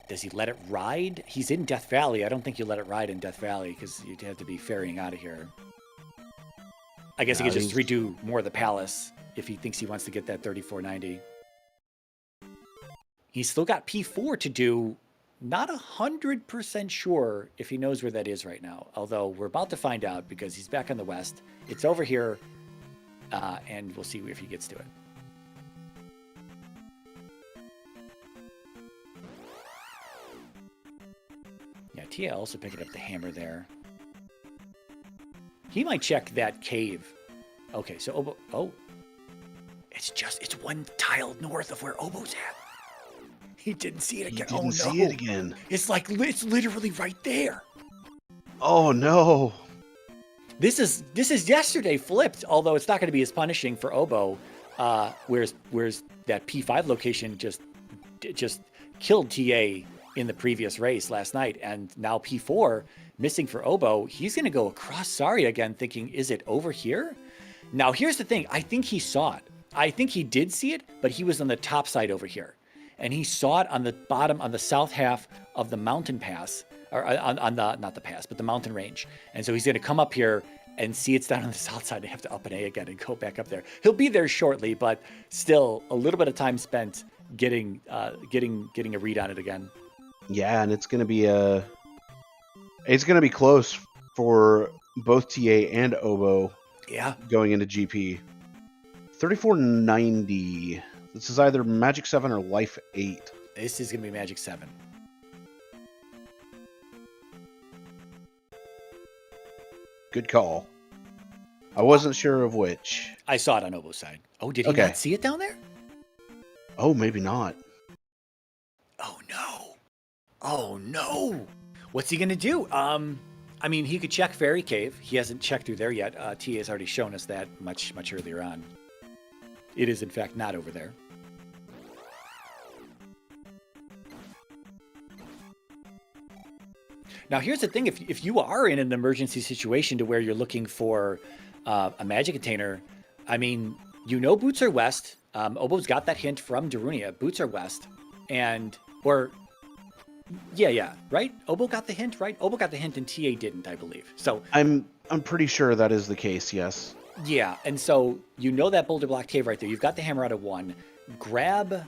B: Does he let it ride? He's in Death Valley. I don't think you let it ride in Death Valley because you'd have to be ferrying out of here. I guess he could just redo more of the palace if he thinks he wants to get that 3490. He's still got P4 to do. Not 100% sure if he knows where that is right now. Although we're about to find out because he's back on the west. It's over here, and we'll see if he gets to it. TA also picking up the hammer there. He might check that cave. Okay, so Oboe. Oh. It's one tile north of where Oboe's at. He didn't see it again.
C: He didn't see it again.
B: It's like, it's literally right there.
C: Oh, no.
B: This is yesterday flipped, although it's not going to be as punishing for Oboe. Whereas that P5 location just killed TA in the previous race last night, and now P4 missing for Oboe. He's going to go across Saria again, thinking, is it over here? Now, here's the thing. I think he saw it. I think he did see it, but he was on the top side over here. And he saw it on the bottom, on the south half of the mountain pass, or on the, not the pass, but the mountain range. And so he's going to come up here and see it's down on the south side. They have to up an A again and go back up there. He'll be there shortly, but still a little bit of time spent getting a read on it again.
C: Yeah, and it's going to be close for both TA and Oboe.
B: Yeah.
C: Going into GP. 3490. This is either Magic 7 or Life 8.
B: This is going to be Magic 7.
C: Good call. I wasn't sure of which.
B: I saw it on Oboe's side. Oh, did he not see it down there?
C: Oh, maybe not.
B: Oh, no. Oh, no. What's he going to do? I mean, he could check Fairy Cave. He hasn't checked through there yet. TA has already shown us that much earlier on. It is, in fact, not over there. Now, here's the thing. If you are in an emergency situation to where you're looking for a magic container, I mean, you know boots are west. Oboe's got that hint from Darunia. Boots are west. Yeah, right? Oboe got the hint, right? Oboe got the hint and TA didn't, I believe. So
C: I'm pretty sure that is the case, yes.
B: Yeah, and so you know that boulder block cave right there. You've got the hammer out of one. Grab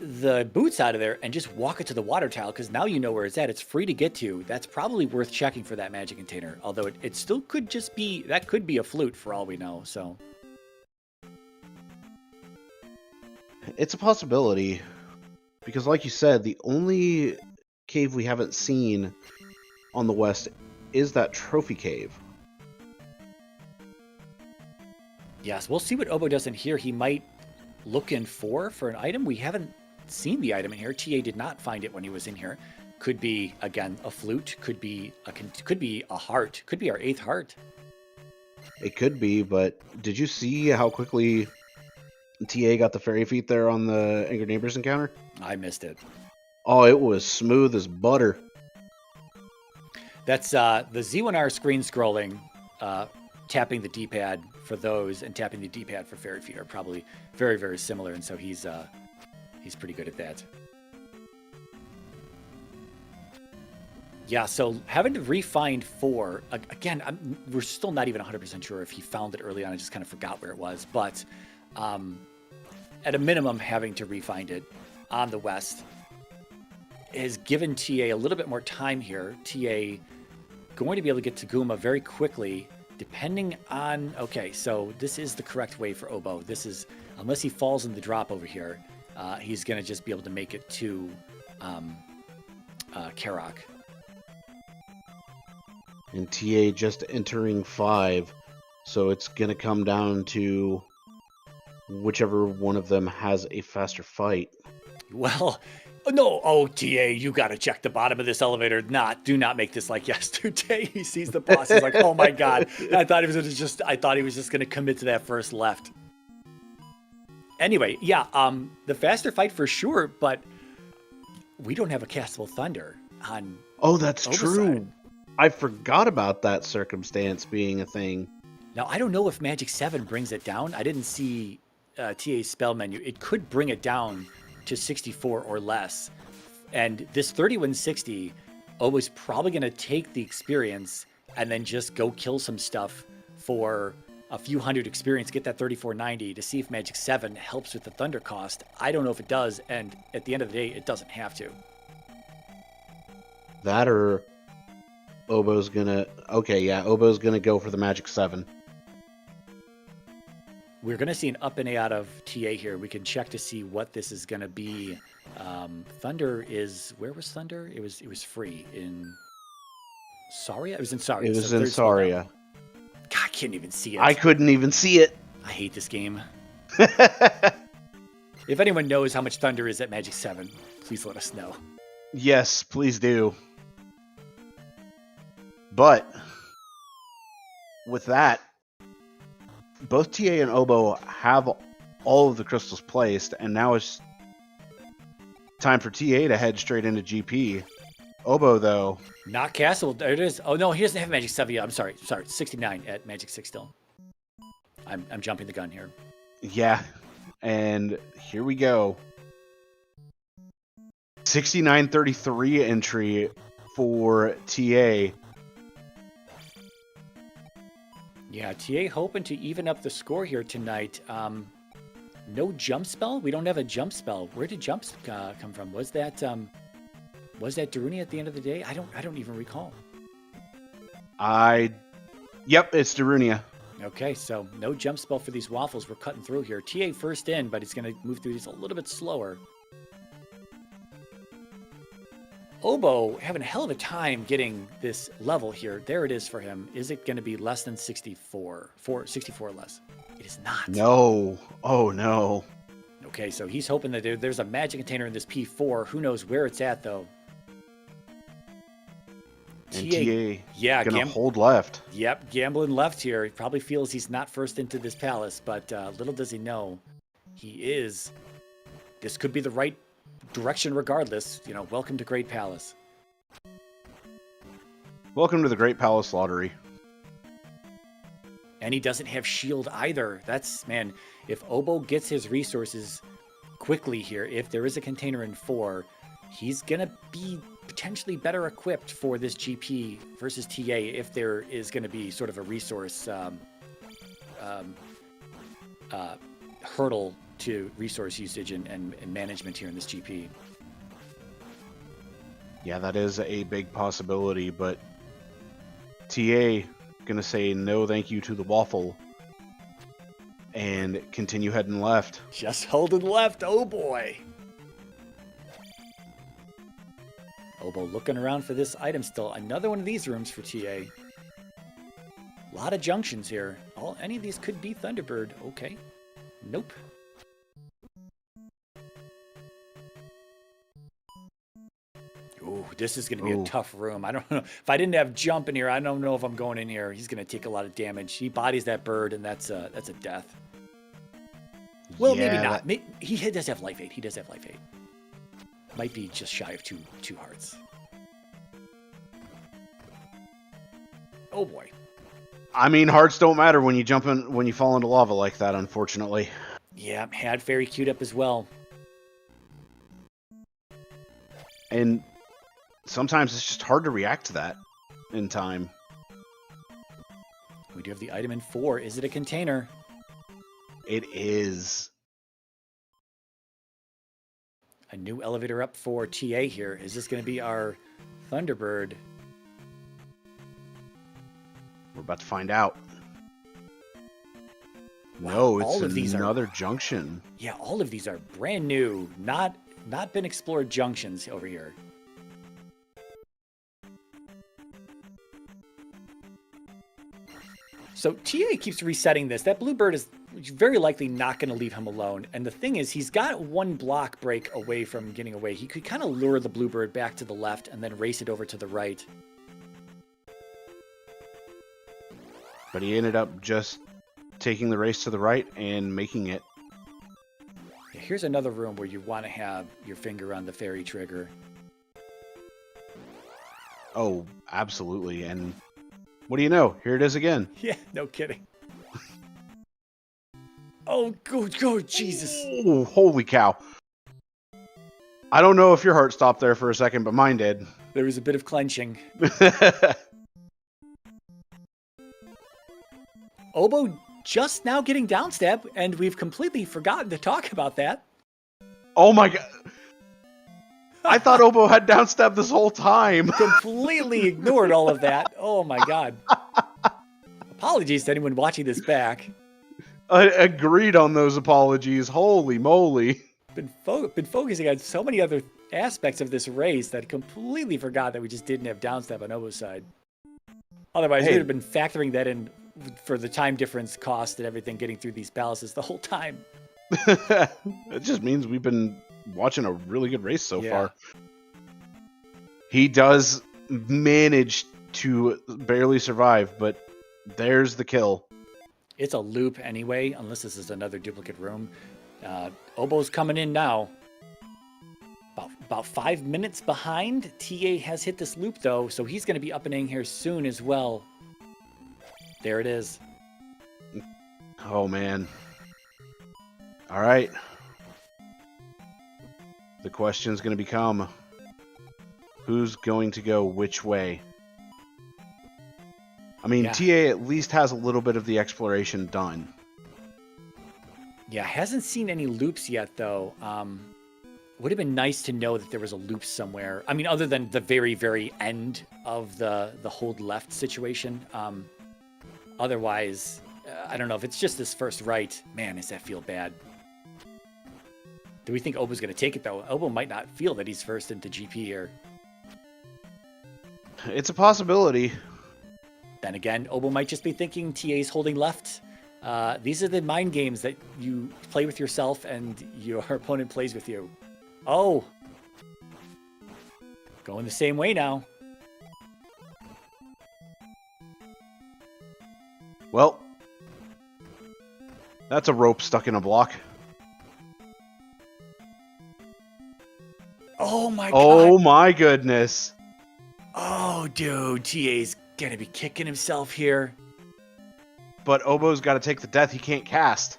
B: the boots out of there and just walk it to the water tile, because now you know where it's at. It's free to get to. That's probably worth checking for that magic container. Although it still could just be, that could be a flute for all we know, so.
C: It's a possibility. Because like you said, the only cave we haven't seen on the west is that trophy cave.
B: Yes, we'll see what Oboe does in here. He might look in for an item. We haven't seen the item in here. TA did not find it when he was in here. Could be, again, a flute. Could be a heart. Could be our 8th heart.
C: It could be, but did you see how quickly TA got the fairy feet there on the Angry Neighbors encounter?
B: I missed it.
C: Oh, it was smooth as butter.
B: That's the Z1R screen scrolling, tapping the D-pad for those and tapping the D-pad for fairy feet are probably very, very similar, and so he's pretty good at that. Yeah, so having to re-find 4, again, we're still not even 100% sure if he found it early on. I just kind of forgot where it was, but at a minimum, having to re-find it on the west has given TA a little bit more time here. TA going to be able to get to Guma very quickly, depending on... Okay, so this is the correct way for Oboe. This is, unless he falls in the drop over here, he's going to just be able to make it to Karok.
C: And TA just entering 5, so it's going to come down to whichever one of them has a faster fight.
B: Well, no, oh, TA, you got to check the bottom of this elevator. Do not make this like yesterday. He sees the boss. He's like, oh my God. I thought he was just going to commit to that first left. Anyway, yeah, the faster fight for sure, but we don't have a castable thunder on.
C: Oh, that's
B: Oboe's
C: true.
B: side.
C: I forgot about that circumstance being a thing.
B: Now, I don't know if Magic 7 brings it down. I didn't see TA's spell menu. It could bring it down to 64 or less. And this 3160, Oboe's probably going to take the experience and then just go kill some stuff for a few hundred experience, get that 3490 to see if Magic 7 helps with the thunder cost. I don't know if it does, and at the end of the day, it doesn't have to.
C: That or Oboe's gonna... Okay, yeah, Oboe's gonna go for the Magic 7.
B: We're going to see an up and A out of TA here. We can check to see what this is going to be. Thunder is, where was Thunder? It was free in Saria? It was in Saria.
C: It was
B: so
C: in
B: third skill down.
C: Saria.
B: God, I can't even see it.
C: I couldn't even see it.
B: I hate this game. If anyone knows how much Thunder is at Magic 7, please let us know.
C: Yes, please do. But with that, both TA and Oboe have all of the crystals placed, and now it's time for TA to head straight into GP. Oboe, though.
B: Not Castle. There it is. Oh, no, he doesn't have Magic 7 yet. I'm sorry. 69 at Magic 6 still. I'm jumping the gun here.
C: Yeah, and here we go. 69.33 entry for TA.
B: Yeah, TA hoping to even up the score here tonight. No jump spell? We don't have a jump spell. Where did jumps come from? Was that Daruni at the end of the day? I don't even recall.
C: Yep, it's Darunia.
B: Okay, so no jump spell for these waffles. We're cutting through here. TA first in, but he's going to move through these a little bit slower. Oboe having a hell of a time getting this level here. There it is for him. Is it going to be less than 64? 64 less. It is not.
C: No. Oh, no.
B: Okay, so he's hoping that there's a magic container in this P4. Who knows where it's at, though?
C: And TA
B: yeah,
C: gonna hold left.
B: Yep, gambling left here. He probably feels he's not first into this palace, but little does he know, he is. This could be the right direction regardless. You know, welcome to Great Palace.
C: Welcome to the Great Palace Lottery.
B: And he doesn't have shield either. That's, man, if Oboe gets his resources quickly here, if there is a container in 4, he's going to be potentially better equipped for this GP versus TA if there is going to be sort of a resource hurdle to resource usage and management here in this GP.
C: Yeah, that is a big possibility, but TA gonna say no thank you to the waffle and continue heading left.
B: Just holding left. Oh boy. Oboe looking around for this item still. Another one of these rooms for TA. A lot of junctions here. Any of these could be Thunderbird. Okay. Nope. Ooh, this is going to be a tough room. I don't know. If I didn't have jump in here, I don't know if I'm going in here. He's going to take a lot of damage. He bodies that bird, and that's a death. Well,
C: Yeah,
B: maybe not. He does have life 8. He does have life 8. Might be just shy of two hearts. Oh boy.
C: I mean, hearts don't matter when you fall into lava like that, unfortunately.
B: Yeah, had fairy queued up as well.
C: And sometimes it's just hard to react to that in time.
B: We do have the item in 4. Is it a container?
C: It is.
B: A new elevator up for TA here. Is this going to be our Thunderbird?
C: We're about to find out.
B: Wow,
C: No, it's
B: all of these
C: another junction.
B: Yeah, all of these are brand new, not been explored junctions over here. So TA keeps resetting this. That bluebird is very likely not going to leave him alone. And the thing is, he's got 1 block break away from getting away. He could kind of lure the bluebird back to the left and then race it over to the right.
C: But he ended up just taking the race to the right and making it.
B: Yeah, here's another room where you want to have your finger on the fairy trigger.
C: Oh, absolutely. And what do you know? Here it is again.
B: Yeah, no kidding. Oh, go, Jesus.
C: Oh, holy cow. I don't know if your heart stopped there for a second, but mine did.
B: There was a bit of clenching. Oboe just now getting downstab, and we've completely forgotten to talk about that.
C: Oh my god. I thought Oboe had downstep this whole time.
B: Completely ignored all of that. Oh my god. Apologies to anyone watching this back.
C: Agreed on those apologies. Holy moly.
B: Been focusing on so many other aspects of this race that I completely forgot that we just didn't have downstep on Oboe's side. Otherwise, we would have been factoring that in for the time difference, cost, and everything getting through these palaces the whole time.
C: It just means we've been watching a really good race so far. He does manage to barely survive, but there's the kill.
B: It's a loop anyway, unless this is another duplicate room. Oboe's coming in now. About 5 minutes behind. TA has hit this loop, though, so he's going to be up and in here soon as well. There it is.
C: Oh, man. All right. The question's going to become, who's going to go which way? I mean, TA at least has a little bit of the exploration done.
B: Yeah, hasn't seen any loops yet, though. Would have been nice to know that there was a loop somewhere. I mean, other than the very, very end of the hold left situation. Otherwise, I don't know if it's just this first right. Man, does that feel bad. Do we think Oboe's going to take it, though? Oboe might not feel that he's first into GP here.
C: It's a possibility.
B: Then again, Oboe might just be thinking TA's holding left. These are the mind games that you play with yourself and your opponent plays with you. Oh! Going the same way now.
C: Well, that's a rope stuck in a block.
B: Oh my god!
C: Oh my goodness!
B: Oh, dude, TA's gonna be kicking himself here.
C: But Oboe's got to take the death. He can't cast.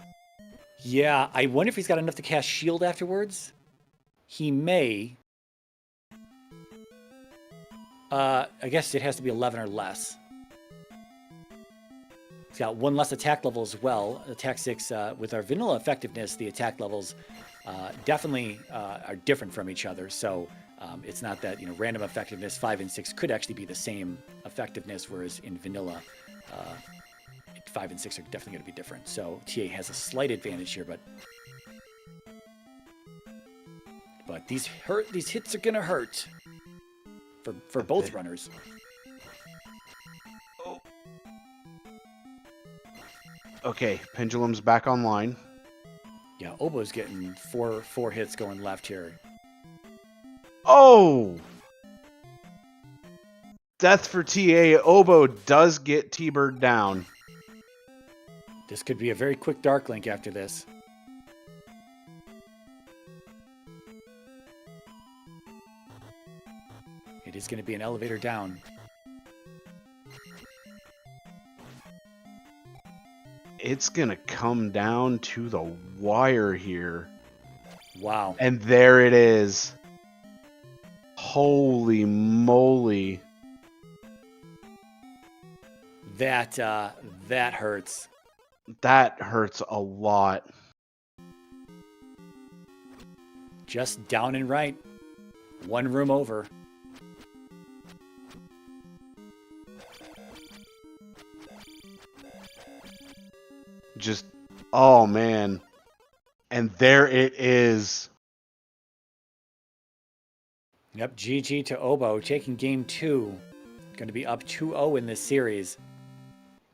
B: Yeah, I wonder if he's got enough to cast shield afterwards. He may. I guess it has to be 11 or less. He's got one less attack level as well. Attack 6, with our vanilla effectiveness, the attack levels definitely are different from each other. So it's not that, random effectiveness 5 and 6 could actually be the same effectiveness, whereas in vanilla, 5 and 6 are definitely going to be different. So TA has a slight advantage here, but these hits are going to hurt for both runners.
C: Oh. Okay, Pendulum's back online.
B: Yeah, Oboe's getting four hits going left here.
C: Oh! Death for TA. Oboe does get T-Bird down.
B: This could be a very quick Dark Link after this. It is going to be an elevator down.
C: It's going to come down to the wire here.
B: Wow.
C: And there it is. Holy moly.
B: That hurts.
C: That hurts a lot.
B: Just down and right. One room over.
C: Just, oh man. And there it is.
B: Yep, GG to Oboe, taking game 2. Going to be up 2-0 in this series.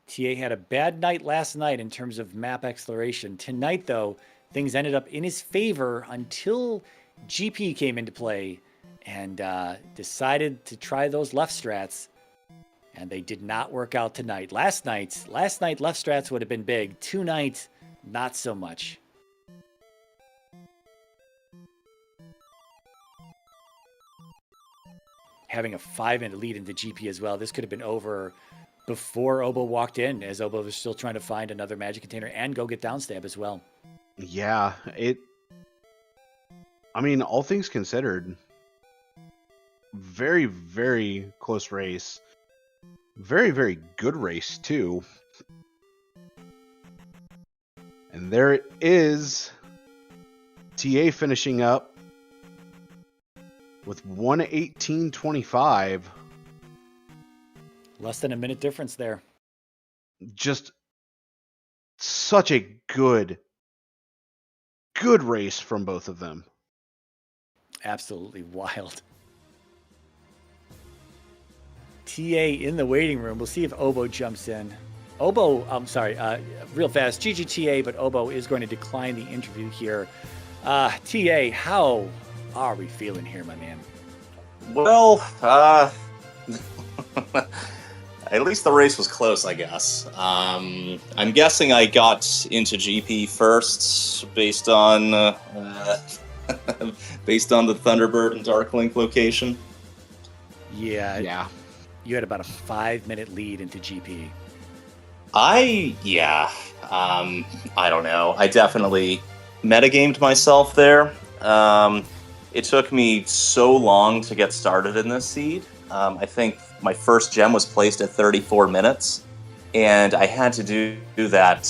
B: TA had a bad night last night in terms of map exploration. Tonight, though, things ended up in his favor until GP came into play and decided to try those left strats. And they did not work out tonight. Last night, left strats would have been big. Tonight, not so much. Having a 5-minute lead into GP as well. This could have been over before Oboe walked in, as Oboe was still trying to find another magic container and go get downstab as well.
C: Yeah, I mean, all things considered, very, very close race. Very, very good race, too. And there it is. TA finishing up with 1:18.25.
B: Less than a minute difference there.
C: Just such a good race from both of them.
B: Absolutely wild. TA in the waiting room. We'll see if Oboe jumps in. Oboe, I'm sorry, real fast, GGTA, but Oboe is going to decline the interview here. TA, how are we feeling here, my man?
D: Well, at least the race was close, I guess. I'm guessing I got into GP first based on based on the Thunderbird and Darklink location.
B: Yeah. You had about a 5-minute lead into GP.
D: I don't know. I definitely metagamed myself there. It took me so long to get started in this seed. I think my first gem was placed at 34 minutes, and I had to do that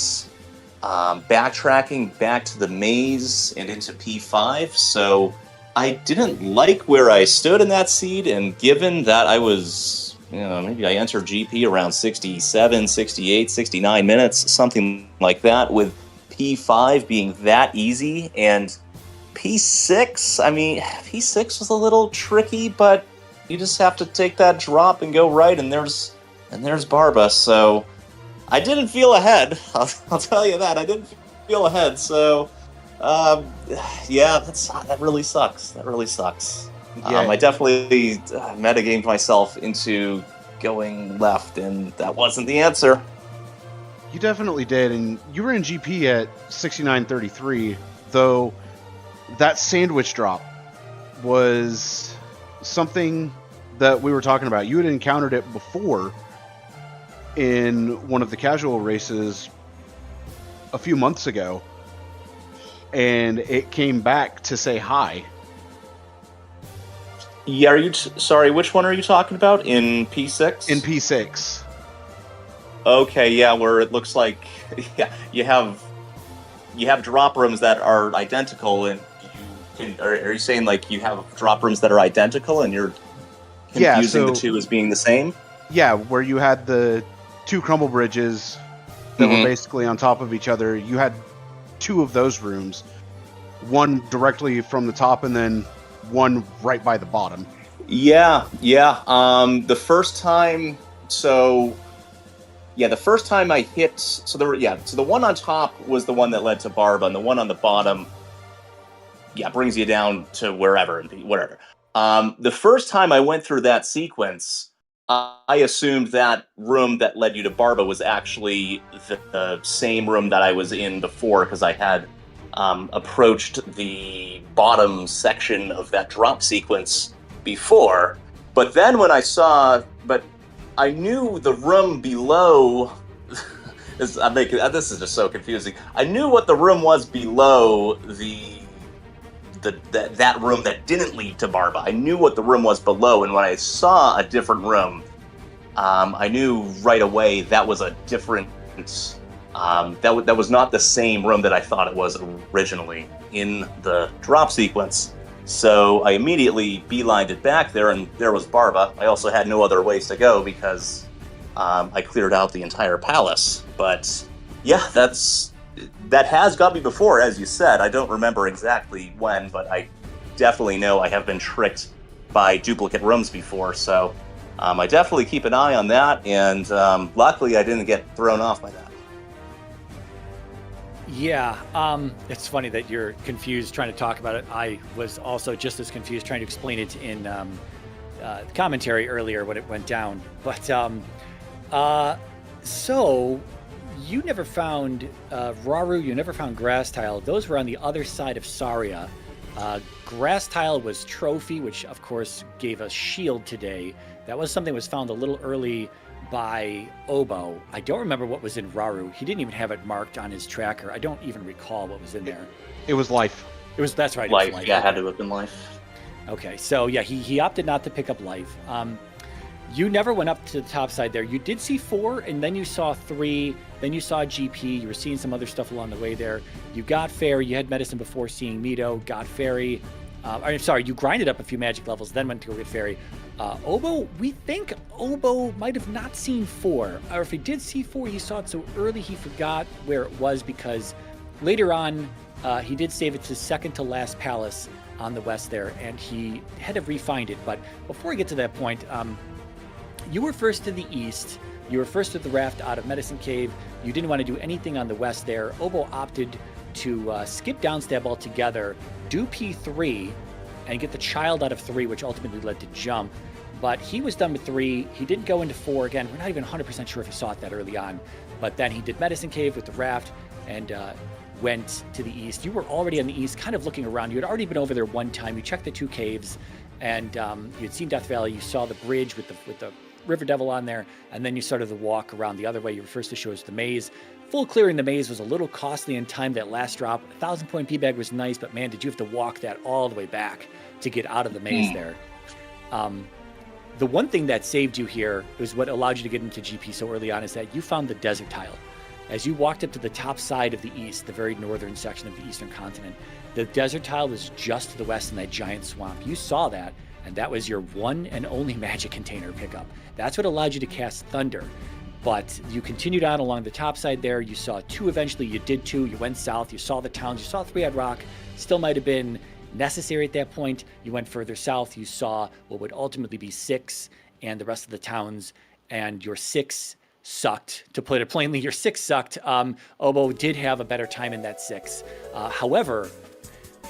D: backtracking back to the maze and into P5, so I didn't like where I stood in that seed, and given that I was, maybe I entered GP around 67, 68, 69 minutes, something like that, with P5 being that easy, and P6, P6 was a little tricky, but you just have to take that drop and go right, and there's Barba, so I didn't feel ahead. I'll tell you that. I didn't feel ahead, so that really sucks. That really sucks.
C: Yeah.
D: I definitely metagamed myself into going left, and that wasn't the answer.
C: You definitely did, and you were in GP at 69.33, though that sandwich drop was something that we were talking about. You had encountered it before in one of the casual races a few months ago, and it came back to say hi.
D: Yeah, sorry, which one are you talking about? In P6?
C: In P6.
D: Okay, yeah, where it looks like you have drop rooms that are identical, and are you saying like you have drop rooms that are identical and you're confusing the two as being the same?
C: Yeah, where you had the two crumble bridges that were basically on top of each other. You had two of those rooms, one directly from the top and then one right by the bottom.
D: Yeah. The first time I hit, so the one on top was the one that led to Barba, and the one on the bottom, brings you down to wherever, whatever. The first time I went through that sequence, I assumed that room that led you to Barba was actually the same room that I was in before, because I had approached the bottom section of that drop sequence before. But then when I knew the room below. This is just so confusing. I knew what the room was below that room that didn't lead to Barba. I knew what the room was below, and when I saw a different room, I knew right away that was a different. That was not the same room that I thought it was originally in the drop sequence. So I immediately beelined it back there, and there was Barba. I also had no other ways to go because I cleared out the entire palace. But yeah, that has got me before, as you said. I don't remember exactly when, but I definitely know I have been tricked by duplicate rooms before. So I definitely keep an eye on that, and luckily I didn't get thrown off by that.
B: Yeah, it's funny that you're confused trying to talk about it. I was also just as confused trying to explain it in commentary earlier when it went down. But so you never found Raru, you never found Grass Tile. Those were on the other side of Saria. Grass Tile was Trophy, which of course gave us Shield today. That was something that was found a little early by Oboe. I don't remember what was in Raru. He didn't even have it marked on his tracker. I don't even recall what was in there.
C: It was Life.
B: That's right.
D: Life.
B: It was Life.
D: Yeah, it had to have been Life.
B: Okay, so yeah, he opted not to pick up Life. You never went up to the top side there. You did see 4, and then you saw 3, then you saw GP. You were seeing some other stuff along the way there. You got Fairy. You had Medicine before seeing Mito, got Fairy. I'm sorry, you grinded up a few magic levels, then went to go get Fairy. Oboe, we think Oboe might have not seen 4, or if he did see 4, he saw it so early he forgot where it was, because later on he did save it to second to last palace on the west there, and he had to re-find it. But before we get to that point, you were first to the east. You were first to the raft out of Medicine Cave. You didn't want to do anything on the west there. Oboe opted to skip downstab altogether, do P3, and get the child out of 3, which ultimately led to jump. But he was done with 3. He didn't go into 4 again. We're not even 100% sure if he saw it that early on. But then he did Medicine Cave with the raft and went to the east. You were already on the east, kind of looking around. You had already been over there one time. You checked the 2 caves, and you had seen Death Valley. You saw the bridge with the River Devil on there, and then you started to walk around the other way. You were first to show us the maze. Full clearing the maze was a little costly in time. That last drop, 1,000-point P-bag was nice, but man, did you have to walk that all the way back to get out of the maze there. The one thing that saved you here was what allowed you to get into GP so early on, is that you found the desert tile. As you walked up to the top side of the east, the very northern section of the eastern continent, the desert tile was just to the west in that giant swamp. You saw that, and that was your one and only magic container pickup. That's what allowed you to cast Thunder. But you continued on along the top side there. You saw 2 eventually. You did 2. You went south. You saw the towns. You saw 3-Eyed Rock. Still might have been necessary at that point. You went further south. You saw what would ultimately be 6 and the rest of the towns. And your 6 sucked. To put it plainly, your 6 sucked. Oboe did have a better time in that 6. However,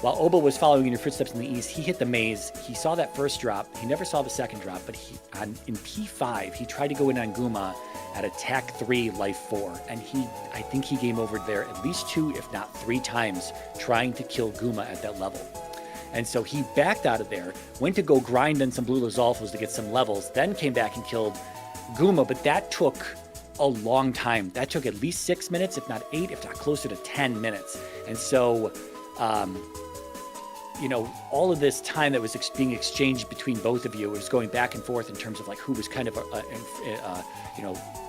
B: while Oboe was following in your footsteps in the east, he hit the maze. He saw that first drop. He never saw the second drop, but in P5, he tried to go in on Guma at attack 3, life 4, and I think he game over there at least 2, if not 3 times, trying to kill Guma at that level. And so he backed out of there, went to go grind on some blue Lizalfos to get some levels, then came back and killed Guma, but that took a long time. That took at least 6 minutes, if not 8, if not closer to 10 minutes. And so, all of this time that was being exchanged between both of you was going back and forth in terms of like who was kind of,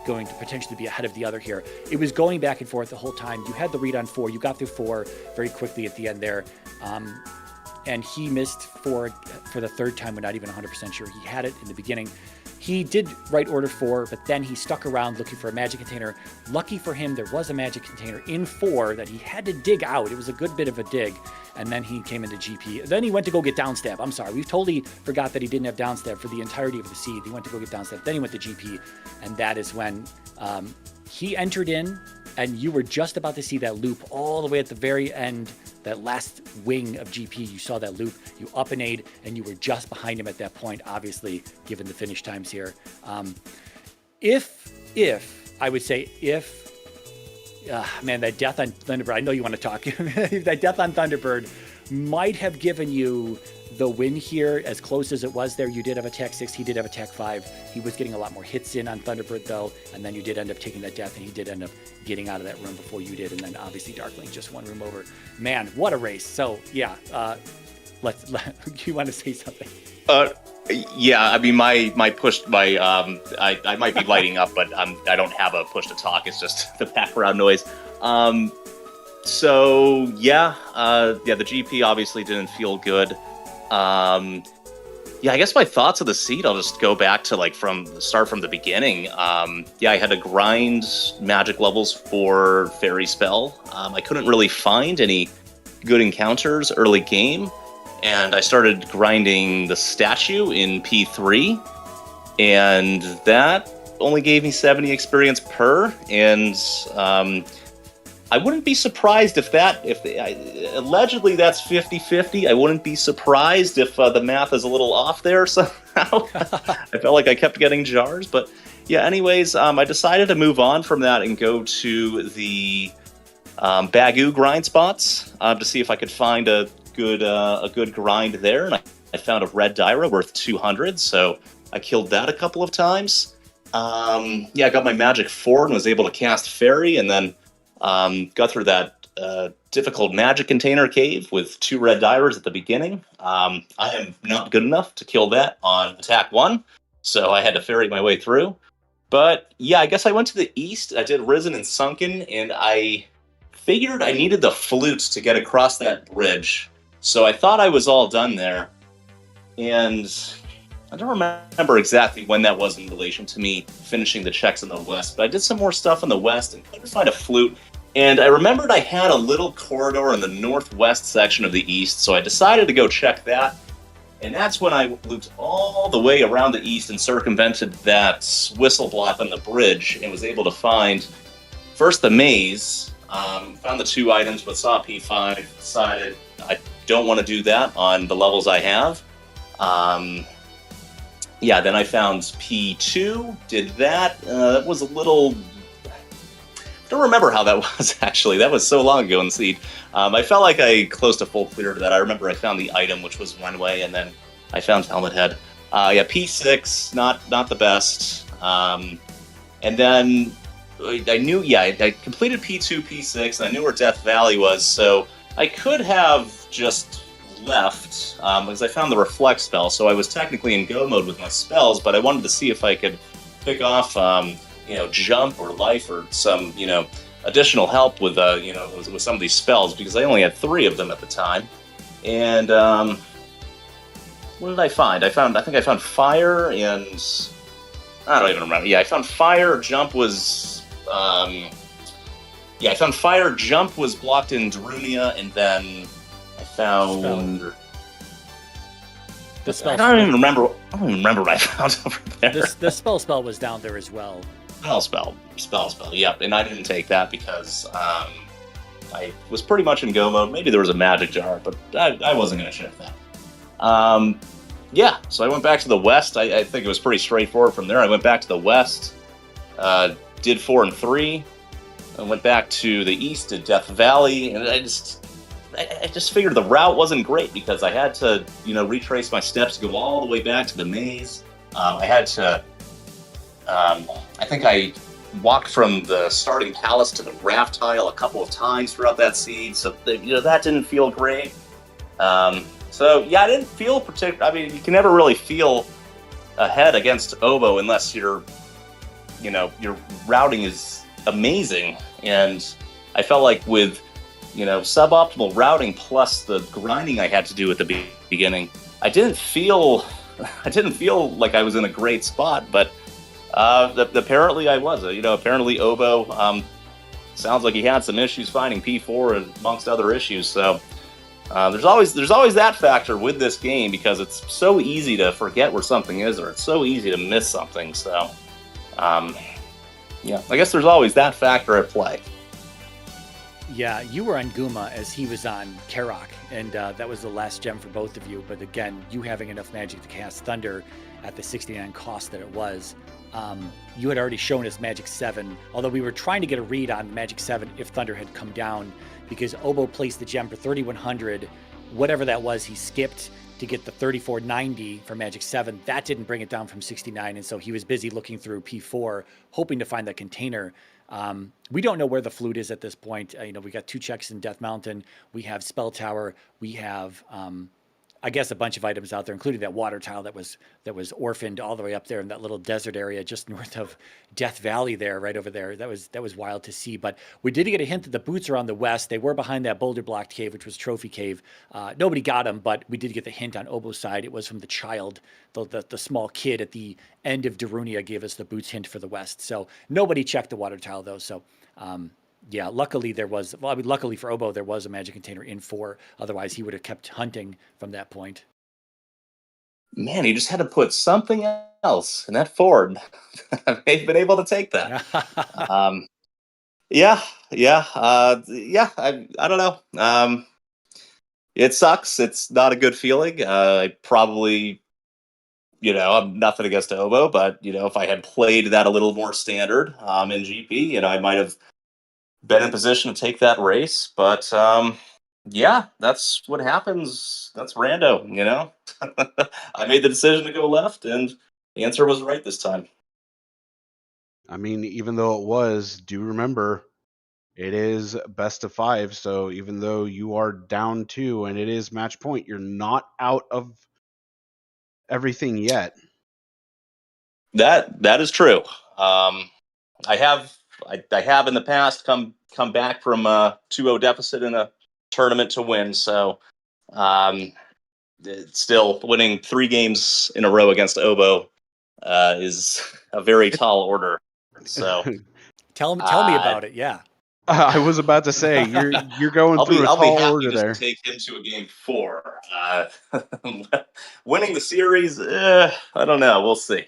B: going to potentially be ahead of the other here. It was going back and forth the whole time. You had the read on 4. You got through 4 very quickly at the end there. And he missed 4 for the 3rd time. We're not even 100% sure. He had it in the beginning. He did write order 4, but then he stuck around looking for a magic container. Lucky for him, there was a magic container in 4 that he had to dig out. It was a good bit of a dig. And then he came into GP. Then he went to go get downstab. I'm sorry. We totally forgot that he didn't have downstab for the entirety of the seed. He went to go get downstab. Then he went to GP. And that is when he entered in, and you were just about to see that loop all the way at the very end, that last wing of GP. You saw that loop. You up and aid, and you were just behind him at that point, obviously, given the finish times here. I would say that death on Thunderbird, I know you want to talk. That death on Thunderbird might have given you the win here, as close as it was there. You did have attack 6, he did have attack 5. He was getting a lot more hits in on Thunderbird though, and then you did end up taking that death, and he did end up getting out of that room before you did, and then obviously Darkling just 1 room over. Man, what a race. So yeah, you want to say something?
D: Yeah, I mean, my push, I might be lighting up, but I don't have a push to talk. It's just the background noise. So yeah, the GP obviously didn't feel good. I guess my thoughts of the seed, I'll just go back to from the beginning. I had to grind magic levels for Fairy Spell. I couldn't really find any good encounters early game. And I started grinding the statue in P3, and that only gave me 70 experience per. And I wouldn't be surprised if allegedly that's 50-50. I wouldn't be surprised if the math is a little off there somehow. I felt like I kept getting jars, but yeah. Anyways, I decided to move on from that and go to the Bagoo grind spots to see if I could find a good grind there, and I found a red Dyra worth 200, so I killed that a couple of times. I got my magic 4 and was able to cast Fairy, and then got through that difficult magic container cave with 2 red Dyras at the beginning. I am not good enough to kill that on attack 1, so I had to Fairy my way through. But yeah, I guess I went to the east. I did Risen and Sunken, and I figured I needed the flute to get across that bridge. So I thought I was all done there, and I don't remember exactly when that was in relation to me finishing the checks in the West, but I did some more stuff in the West and couldn't find a flute. And I remembered I had a little corridor in the northwest section of the East, so I decided to go check that. And that's when I looped all the way around the East and circumvented that whistle block on the bridge and was able to find first the maze, found the 2 items, but saw P5, decided I don't want to do that on the levels I have. Yeah, then I found P2, did that. That was a little... I don't remember how that was, actually. That was so long ago in the seed. I felt like I close to full clear to that. I remember I found the item, which was one way, and then I found Helmet Head. Yeah, P6, not the best. And then I knew, I completed P2, P6, and I knew where Death Valley was, so I could have just left, because I found the Reflect spell, so I was technically in go mode with my spells, but I wanted to see if I could pick off, Jump or Life or some, additional help with, with some of these spells, because I only had 3 of them at the time. And, what did I find? I think I found Fire, and I don't even remember. Yeah, I found Fire. Jump was, I found Fire. Jump was blocked in Darunia, and then I found...
B: The spell.
D: I don't even remember what I found over there.
B: The spell was down there as well.
D: Spell, yep. And I didn't take that because I was pretty much in go mode. Maybe there was a magic jar, but I wasn't going to check that. So I went back to the West. I think it was pretty straightforward from there. I went back to the West, did 4 and 3. I went back to the East, did Death Valley, and I just figured the route wasn't great because I had to, retrace my steps, go all the way back to the maze. I had to... I think I walked from the starting palace to the Raft tile a couple of times throughout that seed, so that didn't feel great. I didn't feel particular. I mean, you can never really feel ahead against Oboe unless your routing is amazing. And I felt like with suboptimal routing plus the grinding I had to do at the beginning, I didn't feel like I was in a great spot, but. Apparently I was. Apparently Oboe sounds like he had some issues finding P4 and amongst other issues. So there's always that factor with this game because it's so easy to forget where something is, or it's so easy to miss something. So I guess there's always that factor at play.
B: Yeah, you were on Guma as he was on Karok, and that was the last gem for both of you. But again, you having enough magic to cast Thunder at the 69 cost that it was. You had already shown us Magic 7, although we were trying to get a read on Magic 7 if Thunder had come down, because Oboe placed the gem for 3,100. Whatever that was, he skipped to get the 3,490 for Magic 7. That didn't bring it down from 69, and so he was busy looking through P4, hoping to find that container. We don't know where the flute is at this point. We got 2 checks in Death Mountain. We have Spell Tower. We have... I guess a bunch of items out there, including that water tile that was orphaned all the way up there in that little desert area just north of Death Valley there, right over there. That was wild to see. But we did get a hint that the boots are on the west. They were behind that boulder blocked cave, which was Trophy Cave. Nobody got them, but we did get the hint on Oboe's side. It was from the child, the small kid at the end of Darunia gave us the boots hint for the west. So nobody checked the water tile though. So luckily luckily for Oboe, there was a magic container in 4. Otherwise, he would have kept hunting from that point.
D: Man, he just had to put something else in that Ford. I've been able to take that. I don't know. It sucks. It's not a good feeling. I probably, I'm nothing against Oboe, but, if I had played that a little more standard in GP, I might have been in position to take that race, but that's what happens. That's rando, I made the decision to go left, and the answer was right this time.
C: I mean, even though it was, do remember, it is best of 5, so even though you are down 2 and it is match point, you're not out of everything yet.
D: That is true. I have in the past come back from a 2-0 deficit in a tournament to win. So Still, winning 3 games in a row against Oboe is a very tall order. So
B: Tell me about it. Yeah.
C: I was about to say you're going through a
D: I'll be
C: tall
D: happy
C: order
D: to
C: there.
D: take him to a game 4. Winning the series, I don't know. We'll see.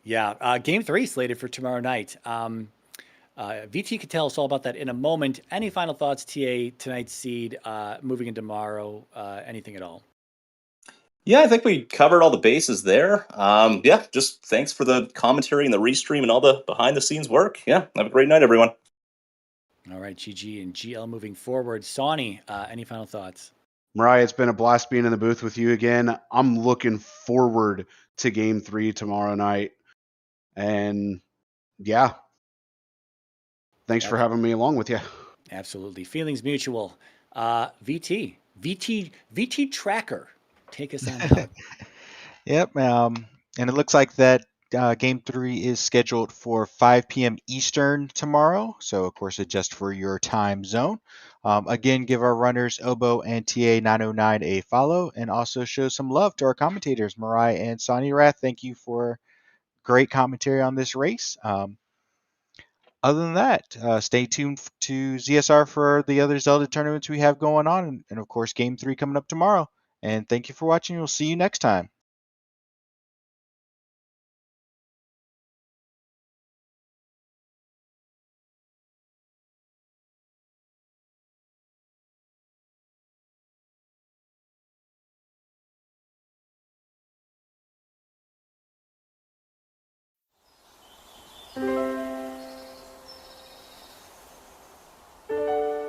B: Yeah. Game 3 slated for tomorrow night. VT could tell us all about that in a moment. Any final thoughts, TA, tonight's seed, moving into tomorrow, anything at all?
D: Yeah, I think we covered all the bases there. Yeah, just thanks for the commentary and the restream and all the behind-the-scenes work. Yeah, have a great night, everyone.
B: All right, GG and GL moving forward. Sawney, any final thoughts?
C: Mariah, it's been a blast being in the booth with you again. I'm looking forward to Game 3 tomorrow night. And yeah, thanks for having me along with you.
B: Absolutely. Feelings mutual. VT Tracker, take us on out.
A: Yep. And it looks like that Game 3 is scheduled for 5 p.m. Eastern tomorrow. So, of course, adjust for your time zone. Again, give our runners Oboe and ta909 a follow, and also show some love to our commentators, Mariah and Sonny Rath. Thank you for great commentary on this race. Other than that, stay tuned to ZSR for the other Zelda tournaments we have going on, and of course, Game 3 coming up tomorrow. And thank you for watching. We'll see you next time.